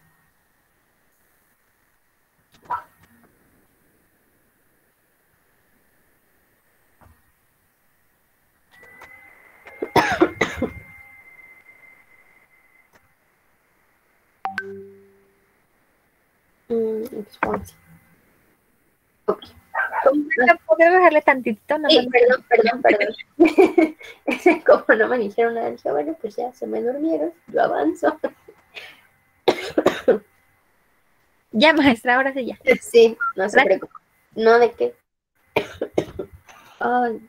Ok. ¿Puedes bajarle tantito? No, Sí, perdón. Como no me dijeron nada, dije, bueno, pues ya se me durmieron, yo avanzo. Ya, maestra, ahora sí ya. Sí, no se preocupe. No, ¿de qué? Ay,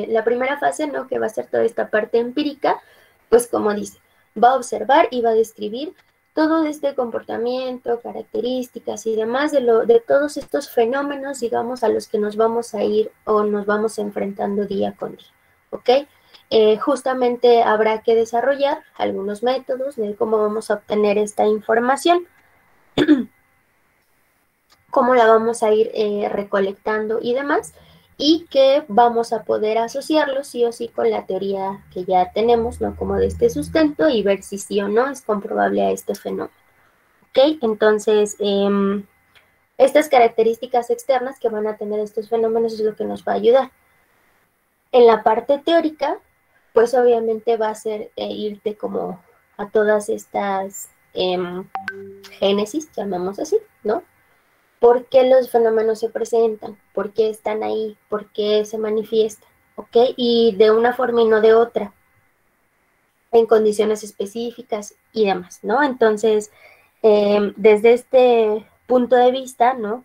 la primera fase, ¿no? Que va a ser toda esta parte empírica, pues como dice, va a observar y va a describir todo este comportamiento, características y demás de todos estos fenómenos, digamos, a los que nos vamos a ir o nos vamos enfrentando día con día, ¿ok? Justamente habrá que desarrollar algunos métodos de cómo vamos a obtener esta información, cómo la vamos a ir recolectando y demás, y que vamos a poder asociarlo sí o sí con la teoría que ya tenemos, ¿no? Como de este sustento y ver si sí o no es comprobable a este fenómeno. ¿Ok? Entonces, estas características externas que van a tener estos fenómenos es lo que nos va a ayudar. En la parte teórica, pues obviamente va a ser irte como a todas estas génesis, llamamos así, ¿no? ¿Por qué los fenómenos se presentan? ¿Por qué están ahí? ¿Por qué se manifiestan? ¿Ok? Y de una forma y no de otra, en condiciones específicas y demás, ¿no? Entonces, desde este punto de vista, ¿no?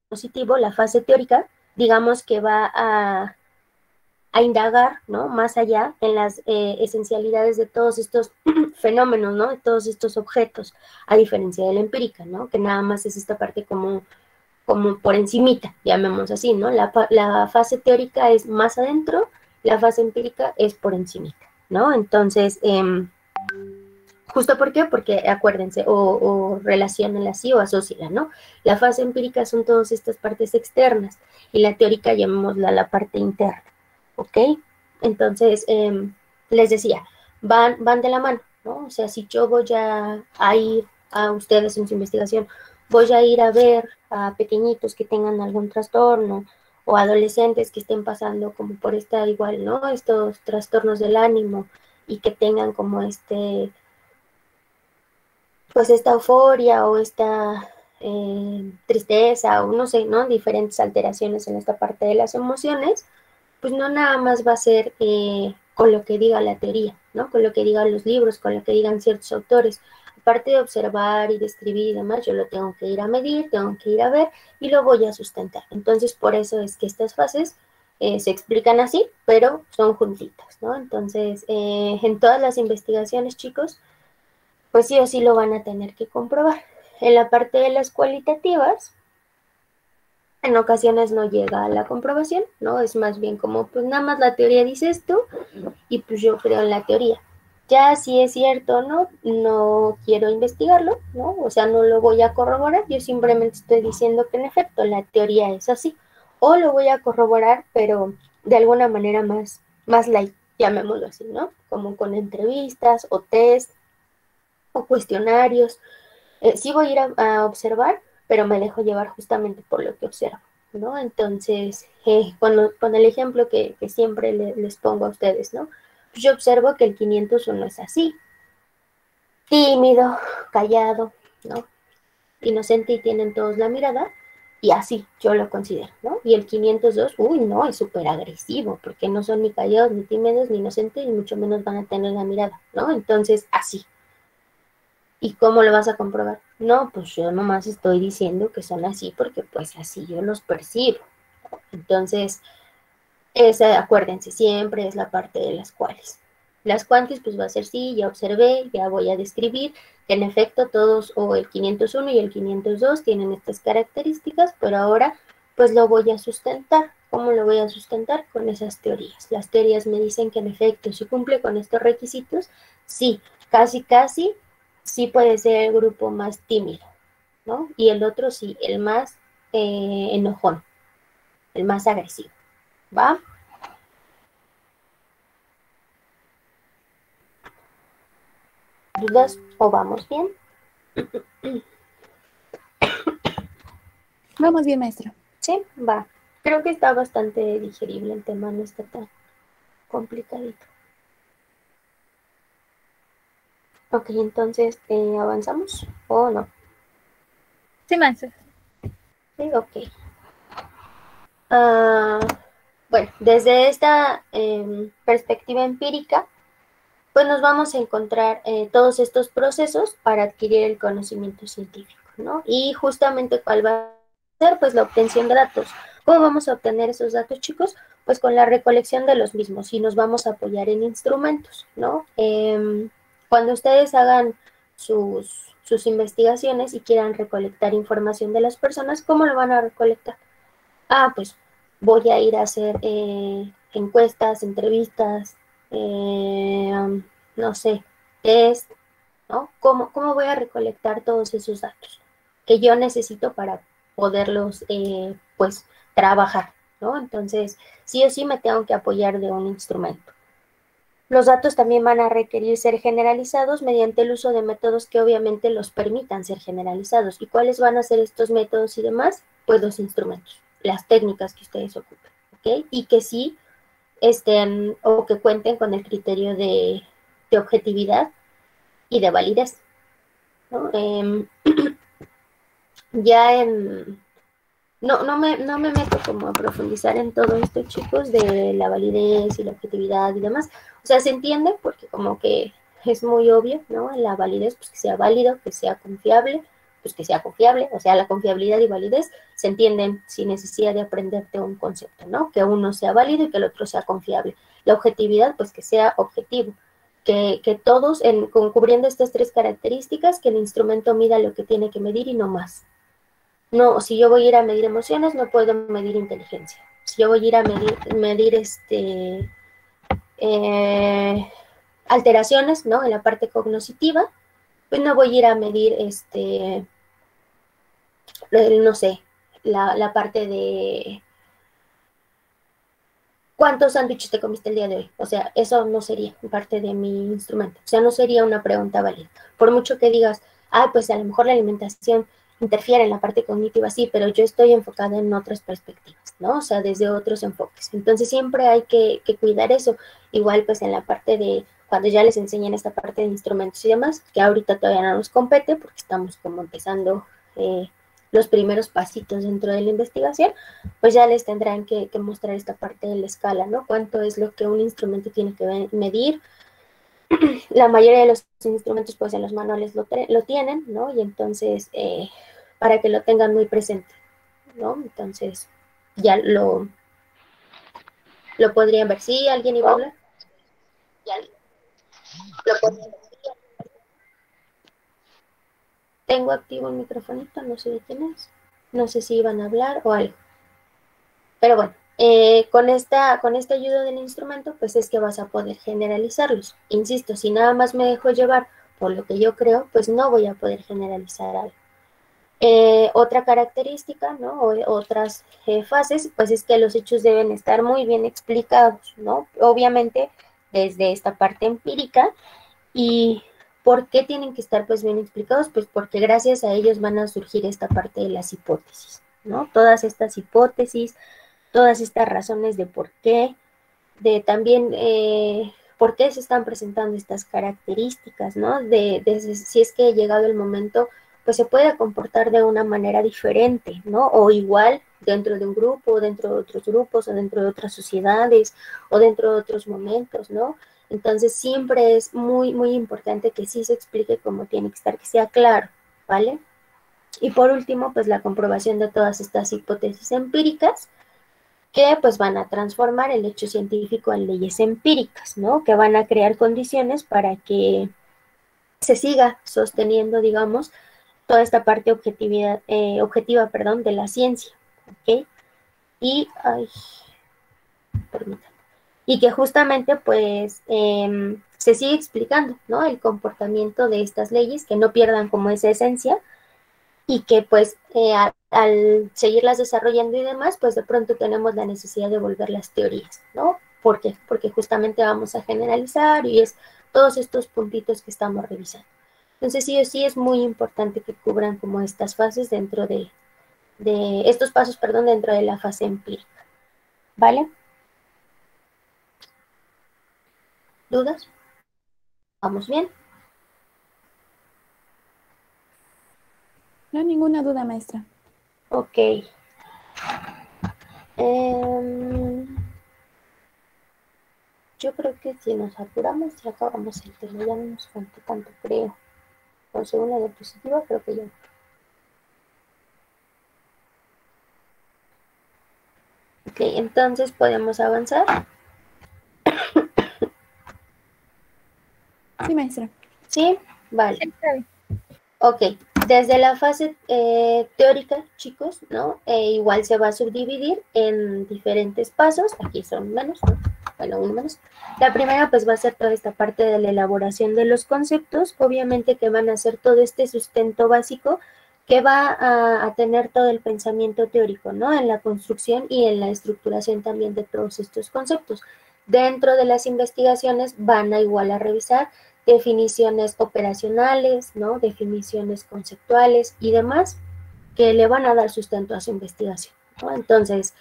Positivo, la fase teórica, digamos que va a indagar, ¿no? Más allá en las esencialidades de todos estos fenómenos, ¿no? De todos estos objetos, a diferencia de la empírica, ¿no? Que nada más es esta parte como por encimita, llamemos así, ¿no? La fase teórica es más adentro, la fase empírica es por encimita, ¿no? Entonces, ¿justo por qué? Porque acuérdense, o relacionenla así o asóciala, ¿no? La fase empírica son todas estas partes externas y la teórica llamémosla la parte interna, ¿ok? Entonces, les decía, van de la mano, ¿no? O sea, si yo voy a ir a ustedes en su investigación, voy a ir a ver a pequeñitos que tengan algún trastorno o adolescentes que estén pasando como por esta igual, ¿no? Estos trastornos del ánimo y que tengan como pues esta euforia o esta tristeza o no sé, ¿no? Diferentes alteraciones en esta parte de las emociones, pues no nada más va a ser con lo que diga la teoría, ¿no? Con lo que digan los libros, con lo que digan ciertos autores. Aparte de observar y describir y demás, yo lo tengo que ir a medir, tengo que ir a ver y lo voy a sustentar. Entonces, por eso es que estas fases se explican así, pero son juntitas, ¿no? Entonces, en todas las investigaciones, chicos, pues sí o sí lo van a tener que comprobar. En la parte de las cualitativas, en ocasiones no llega a la comprobación, ¿no? Es más bien como, pues nada más la teoría dice esto y pues yo creo en la teoría. Ya si es cierto o no, no quiero investigarlo, ¿no? O sea, no lo voy a corroborar, yo simplemente estoy diciendo que en efecto la teoría es así. O lo voy a corroborar, pero de alguna manera más light, llamémoslo así, ¿no? Como con entrevistas o test o cuestionarios. Sí voy a ir a observar, pero me dejo llevar justamente por lo que observo, ¿no? Entonces, con el ejemplo que siempre les pongo a ustedes, ¿no? Pues yo observo que el 501 es así, tímido, callado, ¿no? Inocente y tienen todos la mirada, y así yo lo considero, ¿no? Y el 502, uy, no, es súper agresivo, porque no son ni callados, ni tímidos, ni inocentes, y mucho menos van a tener la mirada, ¿no? Entonces, así. ¿Y cómo lo vas a comprobar? No, pues yo nomás estoy diciendo que son así porque pues así yo los percibo. Entonces, esa, acuérdense, siempre es la parte de las cuales. Las cuantis pues va a ser sí, ya observé, ya voy a describir que en efecto todos o el 501 y el 502 tienen estas características, pero ahora pues lo voy a sustentar. ¿Cómo lo voy a sustentar? Con esas teorías. Las teorías me dicen que en efecto si cumple con estos requisitos, sí, casi sí puede ser el grupo más tímido, ¿no? Y el otro sí, el más enojón, el más agresivo, ¿va? ¿Dudas o vamos bien? Vamos bien, maestra. Sí, va. Creo que está bastante digerible el tema, no está tan complicadito. Ok, entonces, ¿avanzamos o no? Sí, maestra. Sí, ok. Bueno, desde esta perspectiva empírica, pues nos vamos a encontrar todos estos procesos para adquirir el conocimiento científico, ¿no? Y justamente cuál va a ser, pues la obtención de datos. ¿Cómo vamos a obtener esos datos, chicos? Pues con la recolección de los mismos y nos vamos a apoyar en instrumentos, ¿no? Cuando ustedes hagan sus investigaciones y quieran recolectar información de las personas, ¿cómo lo van a recolectar? Pues voy a ir a hacer encuestas, entrevistas, no sé, test, ¿no? ¿Cómo voy a recolectar todos esos datos que yo necesito para poderlos, pues, trabajar, ¿no? Entonces, sí o sí me tengo que apoyar de un instrumento. Los datos también van a requerir ser generalizados mediante el uso de métodos que obviamente los permitan ser generalizados. ¿Y cuáles van a ser estos métodos y demás? Pues los instrumentos, las técnicas que ustedes ocupen, ¿ok? Y que sí estén o que cuenten con el criterio de objetividad y de validez, ¿no? Ya no me meto como a profundizar en todo esto, chicos, de la validez y la objetividad y demás. O sea, se entiende porque como que es muy obvio, ¿no? La validez, pues que sea válido, que sea confiable, pues que sea confiable, o sea, la confiabilidad y validez se entienden sin necesidad de aprenderte un concepto, ¿no? Que uno sea válido y que el otro sea confiable. La objetividad, pues que sea objetivo, que todos, cubriendo estas tres características, que el instrumento mida lo que tiene que medir y no más. No, si yo voy a ir a medir emociones, no puedo medir inteligencia. Si yo voy a ir a medir alteraciones, ¿no? En la parte cognitiva, pues no voy a ir a medir, no sé, la parte de ¿cuántos sándwiches te comiste el día de hoy? O sea, eso no sería parte de mi instrumento. O sea, no sería una pregunta válida. Por mucho que digas, pues a lo mejor la alimentación interfiere en la parte cognitiva, sí, pero yo estoy enfocada en otras perspectivas, ¿no? O sea, desde otros enfoques. Entonces siempre hay que cuidar eso. Igual pues en la parte de, cuando ya les enseñan esta parte de instrumentos y demás, que ahorita todavía no nos compete porque estamos como empezando los primeros pasitos dentro de la investigación, pues ya les tendrán que mostrar esta parte de la escala, ¿no? Cuánto es lo que un instrumento tiene que medir. La mayoría de los instrumentos, pues en los manuales lo tienen, ¿no? Y entonces, para que lo tengan muy presente, ¿no? Entonces, ya lo podrían ver. ¿Sí? ¿Alguien iba a hablar? Ya lo podrían ver. Tengo activo el microfonito, no sé de quién es. No sé si iban a hablar o algo. Pero bueno, con esta ayuda del instrumento, pues es que vas a poder generalizarlos. Insisto, si nada más me dejo llevar por lo que yo creo, pues no voy a poder generalizar algo. Otra característica, ¿no? O otras fases, pues es que los hechos deben estar muy bien explicados, ¿no? Obviamente desde esta parte empírica. ¿Y por qué tienen que estar pues bien explicados? Pues porque gracias a ellos van a surgir esta parte de las hipótesis, ¿no? Todas estas hipótesis, todas estas razones de por qué, de también por qué se están presentando estas características, ¿no? De si es que ha llegado el momento, pues se puede comportar de una manera diferente, ¿no? O igual dentro de un grupo, o dentro de otros grupos, o dentro de otras sociedades, o dentro de otros momentos, ¿no? Entonces siempre es muy, muy importante que sí se explique cómo tiene que estar, que sea claro, ¿vale? Y por último, pues la comprobación de todas estas hipótesis empíricas, que pues van a transformar el hecho científico en leyes empíricas, ¿no? Que van a crear condiciones para que se siga sosteniendo, digamos, toda esta parte objetiva, perdón, de la ciencia, ¿ok? Y, permítanme, y que justamente pues se sigue explicando, ¿no? El comportamiento de estas leyes, que no pierdan como esa esencia, y que pues al seguirlas desarrollando y demás, pues de pronto tenemos la necesidad de volver las teorías, ¿no? ¿Por qué? Porque justamente vamos a generalizar y es todos estos puntitos que estamos revisando. Entonces sí o sí es muy importante que cubran como estas fases dentro de estos pasos, perdón, dentro de la fase empírica, ¿vale? ¿Dudas? ¿Vamos bien? No, ninguna duda, maestra. Ok. Yo creo que si nos apuramos ya acabamos el tema, ya no nos falta tanto, creo. Con según la diapositiva, creo que ya. Ok, entonces podemos avanzar. Sí, maestra. ¿Sí? Vale. Está bien. Ok, desde la fase teórica, chicos, ¿no? Igual se va a subdividir en diferentes pasos. Aquí son menos, ¿no? Bueno, uno menos. La primera pues va a ser toda esta parte de la elaboración de los conceptos, obviamente que van a ser todo este sustento básico que va a tener todo el pensamiento teórico, ¿no? En la construcción y en la estructuración también de todos estos conceptos. Dentro de las investigaciones van a igual a revisar definiciones operacionales, ¿no? Definiciones conceptuales y demás que le van a dar sustento a su investigación, ¿no? Entonces,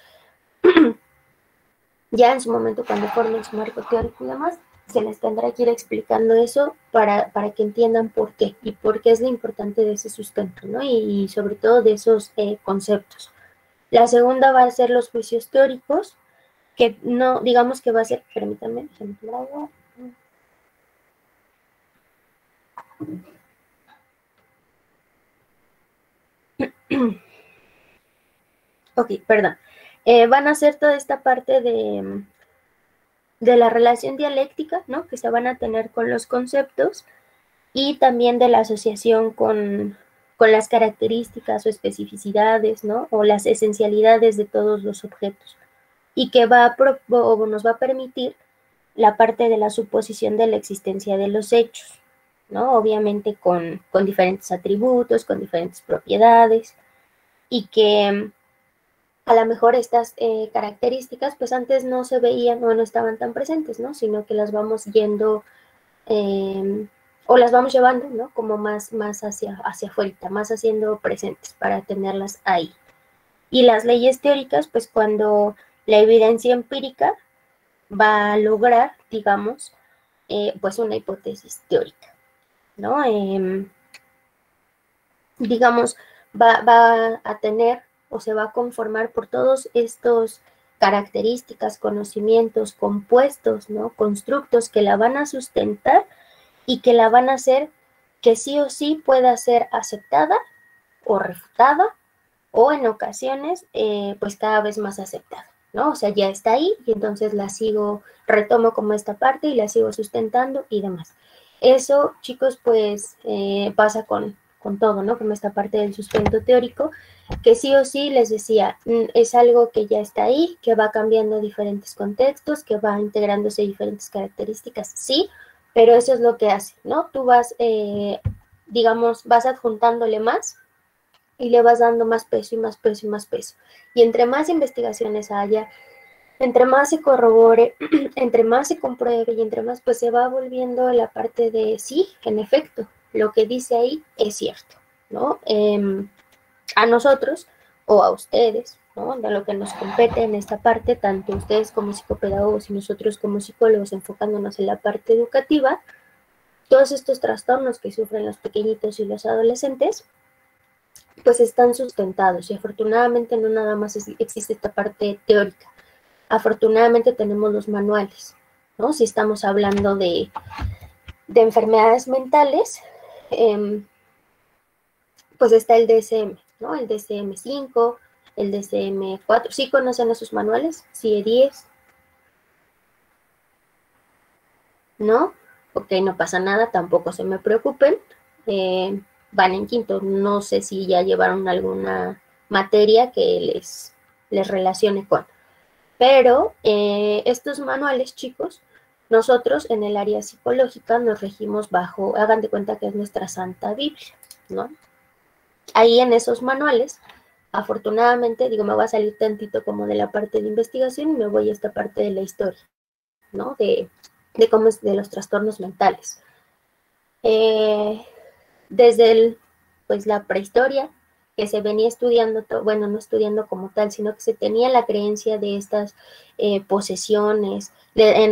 ya en su momento cuando formen su marco teórico y demás, se les tendrá que ir explicando eso para que entiendan por qué y por qué es lo importante de ese sustento, ¿no? Y sobre todo de esos conceptos. La segunda va a ser los juicios teóricos, que no, digamos que va a ser, permítanme, ejemplo agua. Ok, perdón. Van a hacer toda esta parte de la relación dialéctica, ¿no? Que se van a tener con los conceptos y también de la asociación con las características o especificidades, ¿no? O las esencialidades de todos los objetos. Y que nos va a permitir la parte de la suposición de la existencia de los hechos, ¿no? Obviamente con diferentes atributos, con diferentes propiedades, y que a lo mejor estas características pues antes no se veían o no estaban tan presentes, ¿no? Sino que las vamos yendo o las vamos llevando, ¿no? Como más hacia afuera, más haciendo presentes para tenerlas ahí. Y las leyes teóricas, pues cuando la evidencia empírica va a lograr, digamos, pues una hipótesis teórica, ¿no? Digamos, va a tener o se va a conformar por todos estos características, conocimientos, compuestos, ¿no? Constructos que la van a sustentar y que la van a hacer que sí o sí pueda ser aceptada o refutada o en ocasiones pues cada vez más aceptada, ¿no? O sea, ya está ahí y entonces la retomo como esta parte y la sigo sustentando y demás. Eso, chicos, pues pasa con todo, ¿no? Como esta parte del sustento teórico, que sí o sí les decía, es algo que ya está ahí, que va cambiando diferentes contextos, que va integrándose diferentes características, sí, pero eso es lo que hace, ¿no? Tú vas, digamos, vas adjuntándole más y le vas dando más peso y más peso y más peso. Y entre más investigaciones haya, entre más se corrobore, entre más se compruebe y entre más, pues se va volviendo la parte de sí, en efecto, lo que dice ahí es cierto, ¿no? A nosotros o a ustedes, ¿no? De lo que nos compete en esta parte, tanto ustedes como psicopedagogos y nosotros como psicólogos enfocándonos en la parte educativa, todos estos trastornos que sufren los pequeñitos y los adolescentes, pues están sustentados y afortunadamente no nada más existe esta parte teórica. Afortunadamente tenemos los manuales, ¿no? Si estamos hablando de enfermedades mentales, pues está el DSM, ¿no? El DSM-5, el DSM-4. ¿Sí conocen esos manuales? CIE-10. ¿No? Ok, no pasa nada, tampoco se me preocupen. Van en quinto, no sé si ya llevaron alguna materia que les relacione con. Pero estos manuales, chicos, nosotros en el área psicológica nos regimos bajo, hagan de cuenta que es nuestra Santa Biblia, ¿no? Ahí en esos manuales, afortunadamente, digo, me voy a salir tantito como de la parte de investigación y me voy a esta parte de la historia, ¿no? De cómo es de los trastornos mentales. Desde pues la prehistoria, que se venía estudiando, bueno, no estudiando como tal, sino que se tenía la creencia de estas posesiones,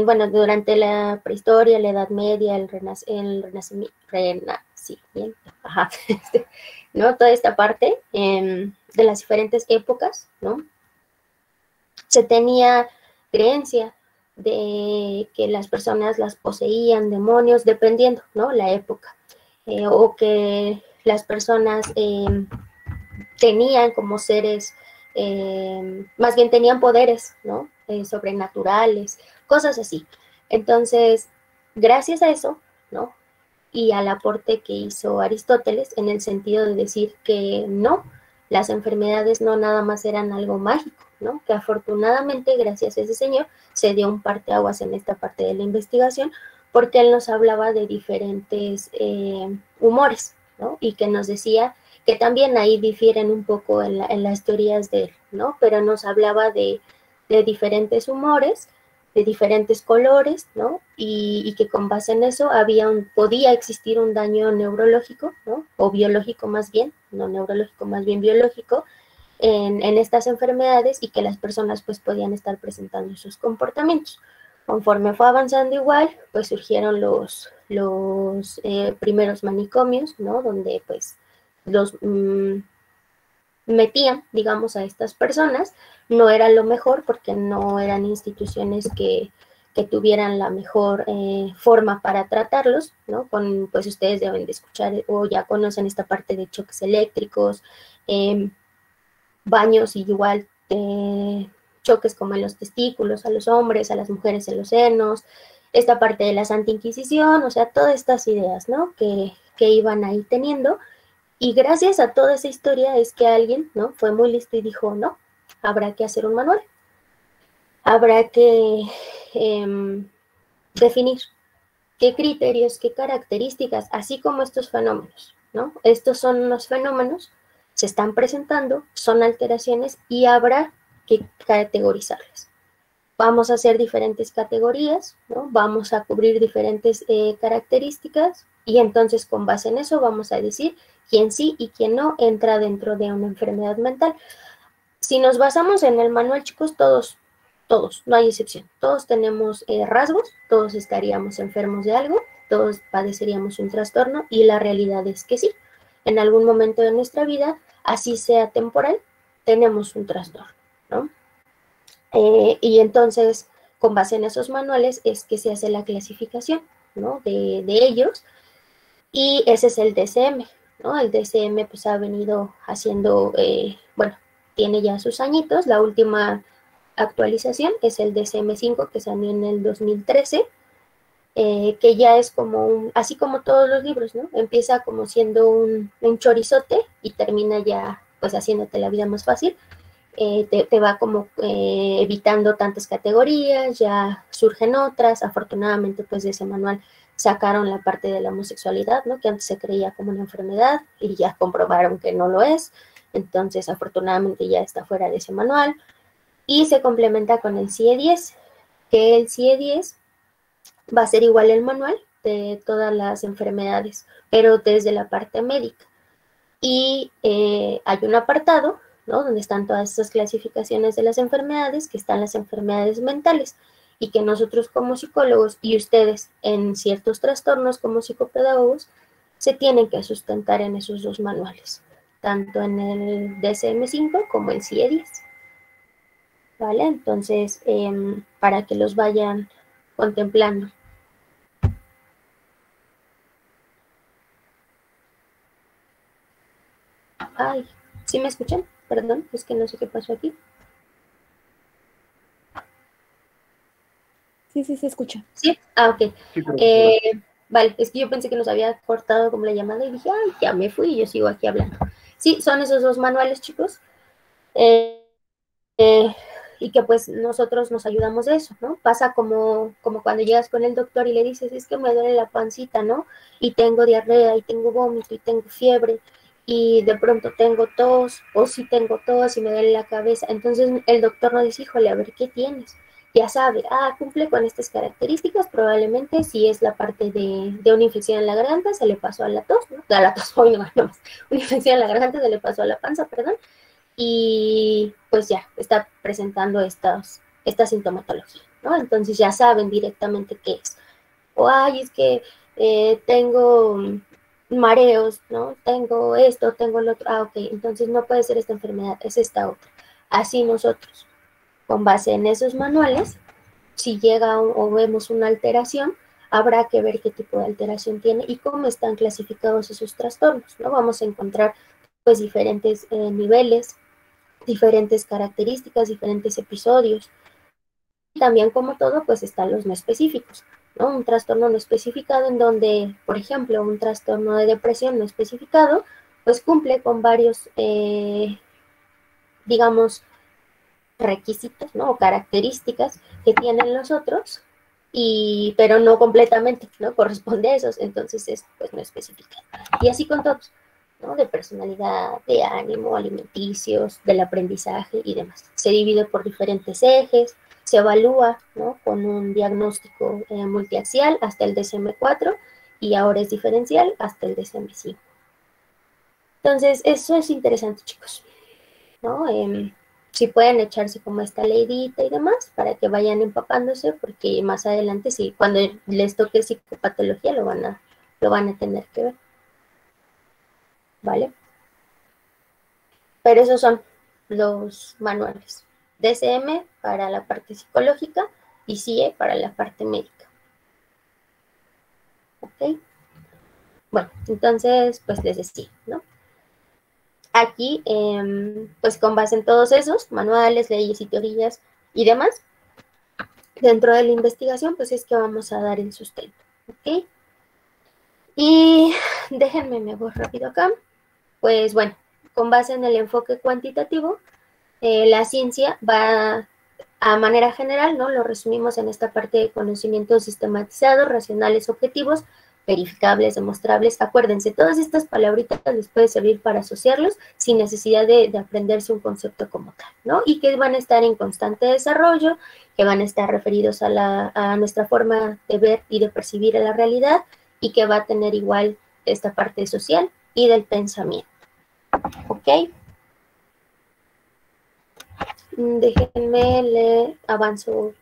bueno, durante la prehistoria, la Edad Media, el Renacimiento, ajá, ¿no? Toda esta parte de las diferentes épocas, ¿no? Se tenía creencia de que las personas las poseían demonios, dependiendo, ¿no? La época, o que las personas tenían como seres, más bien tenían poderes, ¿no? Sobrenaturales, cosas así. Entonces, gracias a eso, ¿no? Y al aporte que hizo Aristóteles en el sentido de decir que no, las enfermedades no nada más eran algo mágico, ¿no? Que afortunadamente, gracias a ese señor, se dio un parteaguas en esta parte de la investigación, porque él nos hablaba de diferentes humores, ¿no? Y que nos decía que también ahí difieren un poco en las teorías de él, ¿no? Pero nos hablaba de diferentes humores, de diferentes colores, ¿no? Y que con base en eso podía existir un daño neurológico, ¿no? O biológico más bien, no neurológico, más bien biológico, en estas enfermedades y que las personas pues podían estar presentando esos comportamientos. Conforme fue avanzando igual, pues surgieron los primeros manicomios, ¿no? Donde pues los metían, digamos, a estas personas. No era lo mejor porque no eran instituciones que tuvieran la mejor forma para tratarlos, ¿no? Pues ustedes deben de escuchar o ya conocen esta parte de choques eléctricos, baños y igual choques como en los testículos a los hombres, a las mujeres en los senos, esta parte de la Santa Inquisición, o sea, todas estas ideas, ¿no? Que iban ahí teniendo. Y gracias a toda esa historia es que alguien, ¿no? Fue muy listo y dijo, no, habrá que hacer un manual. Habrá que definir qué criterios, qué características, así como estos fenómenos, ¿no? Estos son unos fenómenos, se están presentando, son alteraciones y habrá que categorizarlas. Vamos a hacer diferentes categorías, ¿no? Vamos a cubrir diferentes características y entonces con base en eso vamos a decir quién sí y quién no entra dentro de una enfermedad mental. Si nos basamos en el manual, chicos, todos, no hay excepción, todos tenemos rasgos, todos estaríamos enfermos de algo, todos padeceríamos un trastorno y la realidad es que sí, en algún momento de nuestra vida, así sea temporal, tenemos un trastorno, ¿no? Y entonces, con base en esos manuales, es que se hace la clasificación, ¿no? de ellos, y ese es el DSM, ¿no? El DSM pues ha venido haciendo, bueno, tiene ya sus añitos, la última actualización es el DSM-5 que salió en el 2013, que ya es como así como todos los libros, ¿no? Empieza como siendo un chorizote y termina ya pues haciéndote la vida más fácil. Te va como evitando tantas categorías, ya surgen otras, afortunadamente pues de ese manual sacaron la parte de la homosexualidad, ¿no? Que antes se creía como una enfermedad y ya comprobaron que no lo es, entonces afortunadamente ya está fuera de ese manual y se complementa con el CIE-10, que el CIE-10 va a ser igual el manual de todas las enfermedades, pero desde la parte médica. Y hay un apartado, ¿no? Donde están todas esas clasificaciones de las enfermedades, que están las enfermedades mentales, y que nosotros como psicólogos y ustedes en ciertos trastornos como psicopedagogos se tienen que sustentar en esos dos manuales, tanto en el DSM-5 como el CIE-10. ¿Vale? Entonces, para que los vayan contemplando. Ay, ¿sí me escuchan? Perdón, es que no sé qué pasó aquí. Sí, sí, se escucha. ¿Sí? Ah, ok. Sí, pero- Vale, es que yo pensé que nos había cortado como la llamada y dije, ay, ya me fui y yo sigo aquí hablando. Sí, son esos dos manuales, chicos. Y que pues nosotros nos ayudamos de eso, ¿no? Pasa como cuando llegas con el doctor y le dices, es que me duele la pancita, ¿no? Y tengo diarrea, y tengo vómito, y tengo fiebre, y de pronto tengo tos, o si tengo tos y me duele la cabeza. Entonces el doctor nos dice, híjole, a ver, ¿qué tienes? Ya sabe, cumple con estas características, probablemente si es la parte de una infección en la garganta, se le pasó a la tos, ¿no? A la tos, hoy no, una infección en la garganta se le pasó a la panza, perdón, y pues ya está presentando esta sintomatología, ¿no? Entonces ya saben directamente qué es. O, ay, es que tengo mareos, ¿no? Tengo esto, tengo el otro. Ok, entonces no puede ser esta enfermedad, es esta otra. Así nosotros, con base en esos manuales, si llega o vemos una alteración, habrá que ver qué tipo de alteración tiene y cómo están clasificados esos trastornos, ¿no? Vamos a encontrar pues diferentes niveles, diferentes características, diferentes episodios. Y también, como todo, pues están los no específicos, ¿no? Un trastorno no especificado en donde, por ejemplo, un trastorno de depresión no especificado, pues cumple con varios, digamos, requisitos, ¿no? O características que tienen los otros, pero no completamente, ¿no? Corresponde a esos, entonces es, pues, no especificado. Y así con todos, ¿no? De personalidad, de ánimo, alimenticios, del aprendizaje y demás. Se divide por diferentes ejes, se evalúa, ¿no? Con un diagnóstico multiaxial hasta el DSM-4 y ahora es diferencial hasta el DSM-5. Entonces, eso es interesante, chicos, ¿no? Si pueden echarse como esta leidita y demás para que vayan empapándose, porque más adelante, sí, cuando les toque psicopatología lo van a tener que ver. ¿Vale? Pero esos son los manuales. DSM para la parte psicológica y CIE para la parte médica. ¿Ok? Bueno, entonces, pues les decía, ¿no? aquí, pues con base en todos esos manuales, leyes y teorías y demás, dentro de la investigación, pues es que vamos a dar el sustento, ¿ok? Y déjenme, me voy rápido acá. Pues bueno, con base en el enfoque cuantitativo, la ciencia va a manera general, ¿no? Lo resumimos en esta parte de conocimientos sistematizados, racionales, objetivos, verificables, demostrables. Acuérdense, todas estas palabritas les puede servir para asociarlos sin necesidad de aprenderse un concepto como tal, ¿no? Y que van a estar en constante desarrollo, que van a estar referidos a nuestra forma de ver y de percibir la realidad y que va a tener igual esta parte social y del pensamiento, ¿ok? Déjenme, le avanzo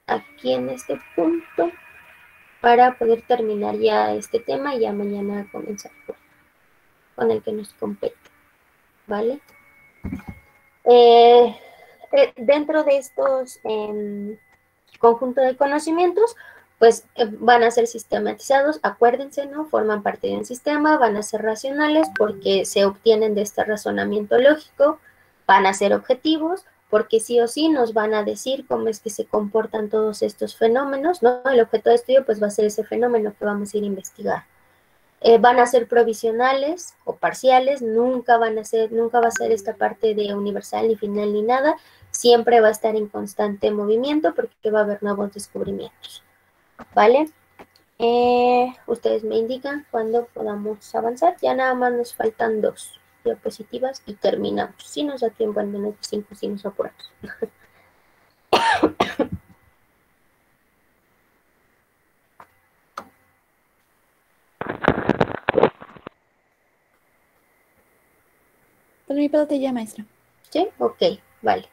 aquí en este punto para poder terminar ya este tema y ya mañana comenzar con el que nos compete, ¿vale? Dentro de estos conjunto de conocimientos, pues van a ser sistematizados, acuérdense, ¿no? Forman parte de un sistema, van a ser racionales porque se obtienen de este razonamiento lógico, van a ser objetivos porque sí o sí nos van a decir cómo es que se comportan todos estos fenómenos, ¿no? El objeto de estudio pues va a ser ese fenómeno que vamos a ir a investigar. Van a ser provisionales o parciales, nunca va a ser esta parte de universal ni final ni nada, siempre va a estar en constante movimiento porque va a haber nuevos descubrimientos, ¿vale? Ustedes me indican cuándo podamos avanzar, ya nada más nos faltan 2 diapositivas y terminamos, si nos da tiempo en menos de 5 si nos apuramos. Por mi parte ya, maestra. ¿Sí? Ok, vale.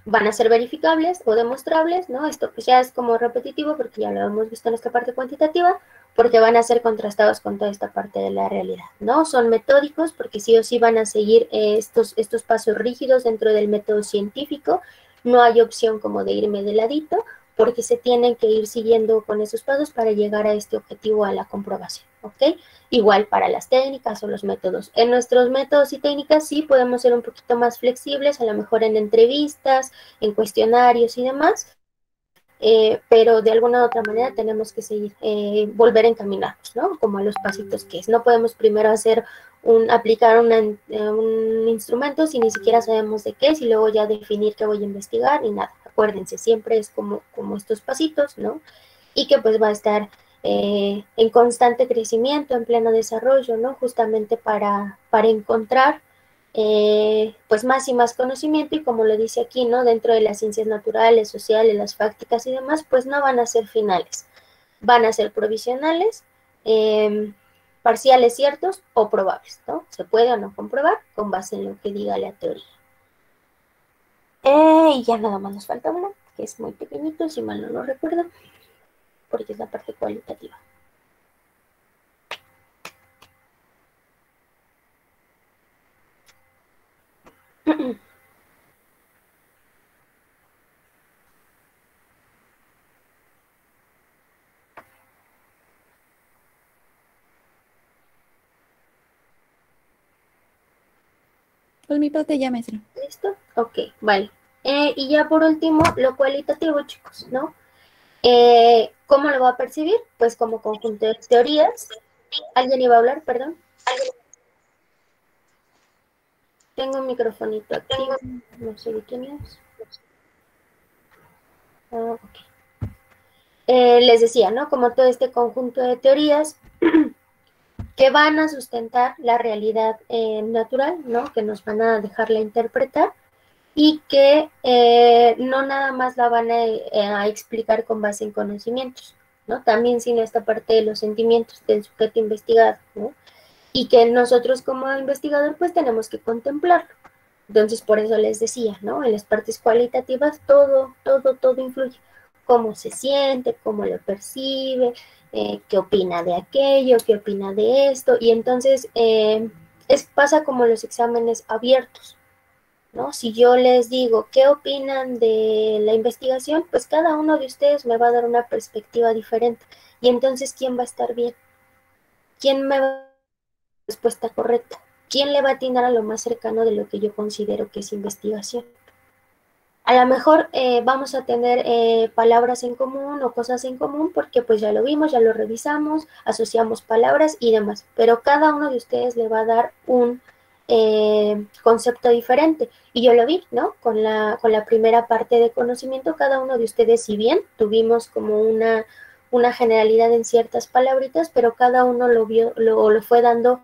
Van a ser verificables o demostrables, ¿no? Esto pues ya es como repetitivo porque ya lo hemos visto en esta parte cuantitativa, porque van a ser contrastados con toda esta parte de la realidad, ¿no? Son metódicos porque sí o sí van a seguir estos pasos rígidos dentro del método científico, no hay opción como de irme de ladito, porque se tienen que ir siguiendo con esos pasos para llegar a este objetivo, a la comprobación, ¿ok? Igual para las técnicas o los métodos. En nuestros métodos y técnicas sí podemos ser un poquito más flexibles, a lo mejor en entrevistas, en cuestionarios y demás, pero de alguna u otra manera tenemos que seguir, volver a encaminarnos, ¿no? Como a los pasitos que es. No podemos primero aplicar un instrumento si ni siquiera sabemos de qué es y luego ya definir qué voy a investigar y nada. Acuérdense, siempre es como estos pasitos, ¿no? Y que pues va a estar en constante crecimiento, en pleno desarrollo, ¿no? Justamente para encontrar pues más y más conocimiento y como lo dice aquí, ¿no? Dentro de las ciencias naturales, sociales, las fácticas y demás, pues no van a ser finales, van a ser provisionales, parciales ciertos o probables, ¿no? Se puede o no comprobar con base en lo que diga la teoría. Y ya nada más nos falta una, que es muy pequeñito, si mal no lo recuerdo, porque es la parte cualitativa. Por mi parte ya, maestra. ¿Listo? Ok, vale. Y ya por último, lo cualitativo, chicos, ¿no? ¿Cómo lo va a percibir? Pues como conjunto de teorías. ¿Alguien iba a hablar? Perdón. Tengo un microfonito aquí. No sé de quién es. Ok. Les decía, ¿no? Como todo este conjunto de teorías que van a sustentar la realidad natural, ¿no? Que nos van a dejarla interpretar y que no nada más la van a explicar con base en conocimientos, ¿no? También sino esta parte de los sentimientos del sujeto investigado, ¿no? Y que nosotros como investigador pues tenemos que contemplarlo. Entonces por eso les decía, ¿no? En las partes cualitativas todo influye. Cómo se siente, cómo lo percibe, qué opina de aquello, qué opina de esto. Y entonces pasa como los exámenes abiertos, ¿no? Si yo les digo qué opinan de la investigación, pues cada uno de ustedes me va a dar una perspectiva diferente. Y entonces, ¿quién va a estar bien? ¿Quién me va respuesta correcta. ¿Quién le va a atinar a lo más cercano de lo que yo considero que es investigación? A lo mejor vamos a tener palabras en común o cosas en común porque pues ya lo vimos, ya lo revisamos, asociamos palabras y demás, pero cada uno de ustedes le va a dar un concepto diferente. Y yo lo vi, ¿no? Con la primera parte de conocimiento, cada uno de ustedes, si bien tuvimos como una generalidad en ciertas palabritas, pero cada uno lo vio, lo fue dando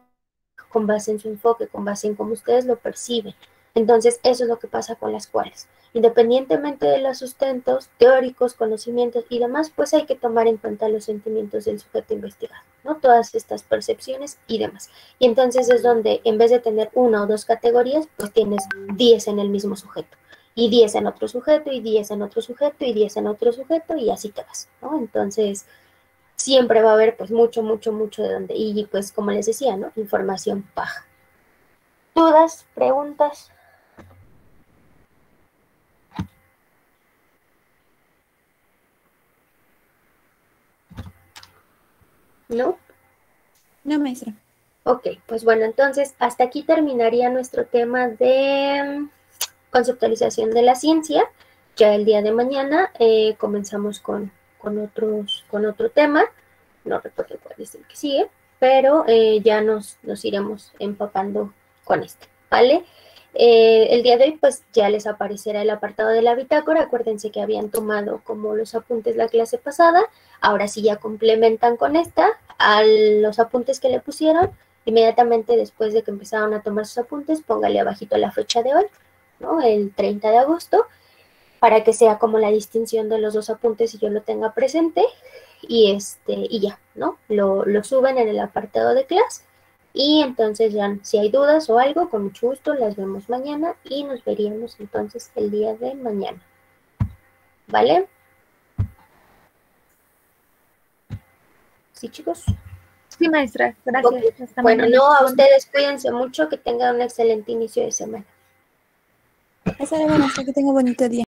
con base en su enfoque, con base en cómo ustedes lo perciben. Entonces, eso es lo que pasa con las cuales. Independientemente de los sustentos teóricos, conocimientos y demás, pues hay que tomar en cuenta los sentimientos del sujeto investigado, ¿no? Todas estas percepciones y demás. Y entonces es donde, en vez de tener una o dos categorías, pues tienes 10 en el mismo sujeto, y 10 en otro sujeto, y 10 en otro sujeto, y 10 en otro sujeto, y así te vas, ¿no? Entonces, siempre va a haber, pues, mucho de donde, y pues, como les decía, ¿no? Información paja. ¿Dudas? ¿Preguntas? ¿No? No, maestra. Ok, pues bueno, entonces hasta aquí terminaría nuestro tema de conceptualización de la ciencia. Ya el día de mañana comenzamos con otro tema. No recuerdo cuál es el que sigue, pero ya nos iremos empapando con este, ¿vale? El día de hoy pues ya les aparecerá el apartado de la bitácora. Acuérdense que habían tomado como los apuntes la clase pasada, ahora sí ya complementan con esta a los apuntes que le pusieron. Inmediatamente después de que empezaron a tomar sus apuntes, póngale abajito la fecha de hoy, ¿no? El 30 de agosto, para que sea como la distinción de los dos apuntes y yo lo tenga presente, y ya, ¿no? Lo suben en el apartado de clase. Y entonces ya, si hay dudas o algo, con mucho gusto las vemos mañana y nos veríamos entonces el día de mañana. ¿Vale? ¿Sí, chicos? Sí, maestra, gracias. Ok. Hasta Bueno, mañana. no, a ustedes cuídense mucho, que tengan un excelente inicio de semana. Hasta luego, maestra, que tenga bonito día.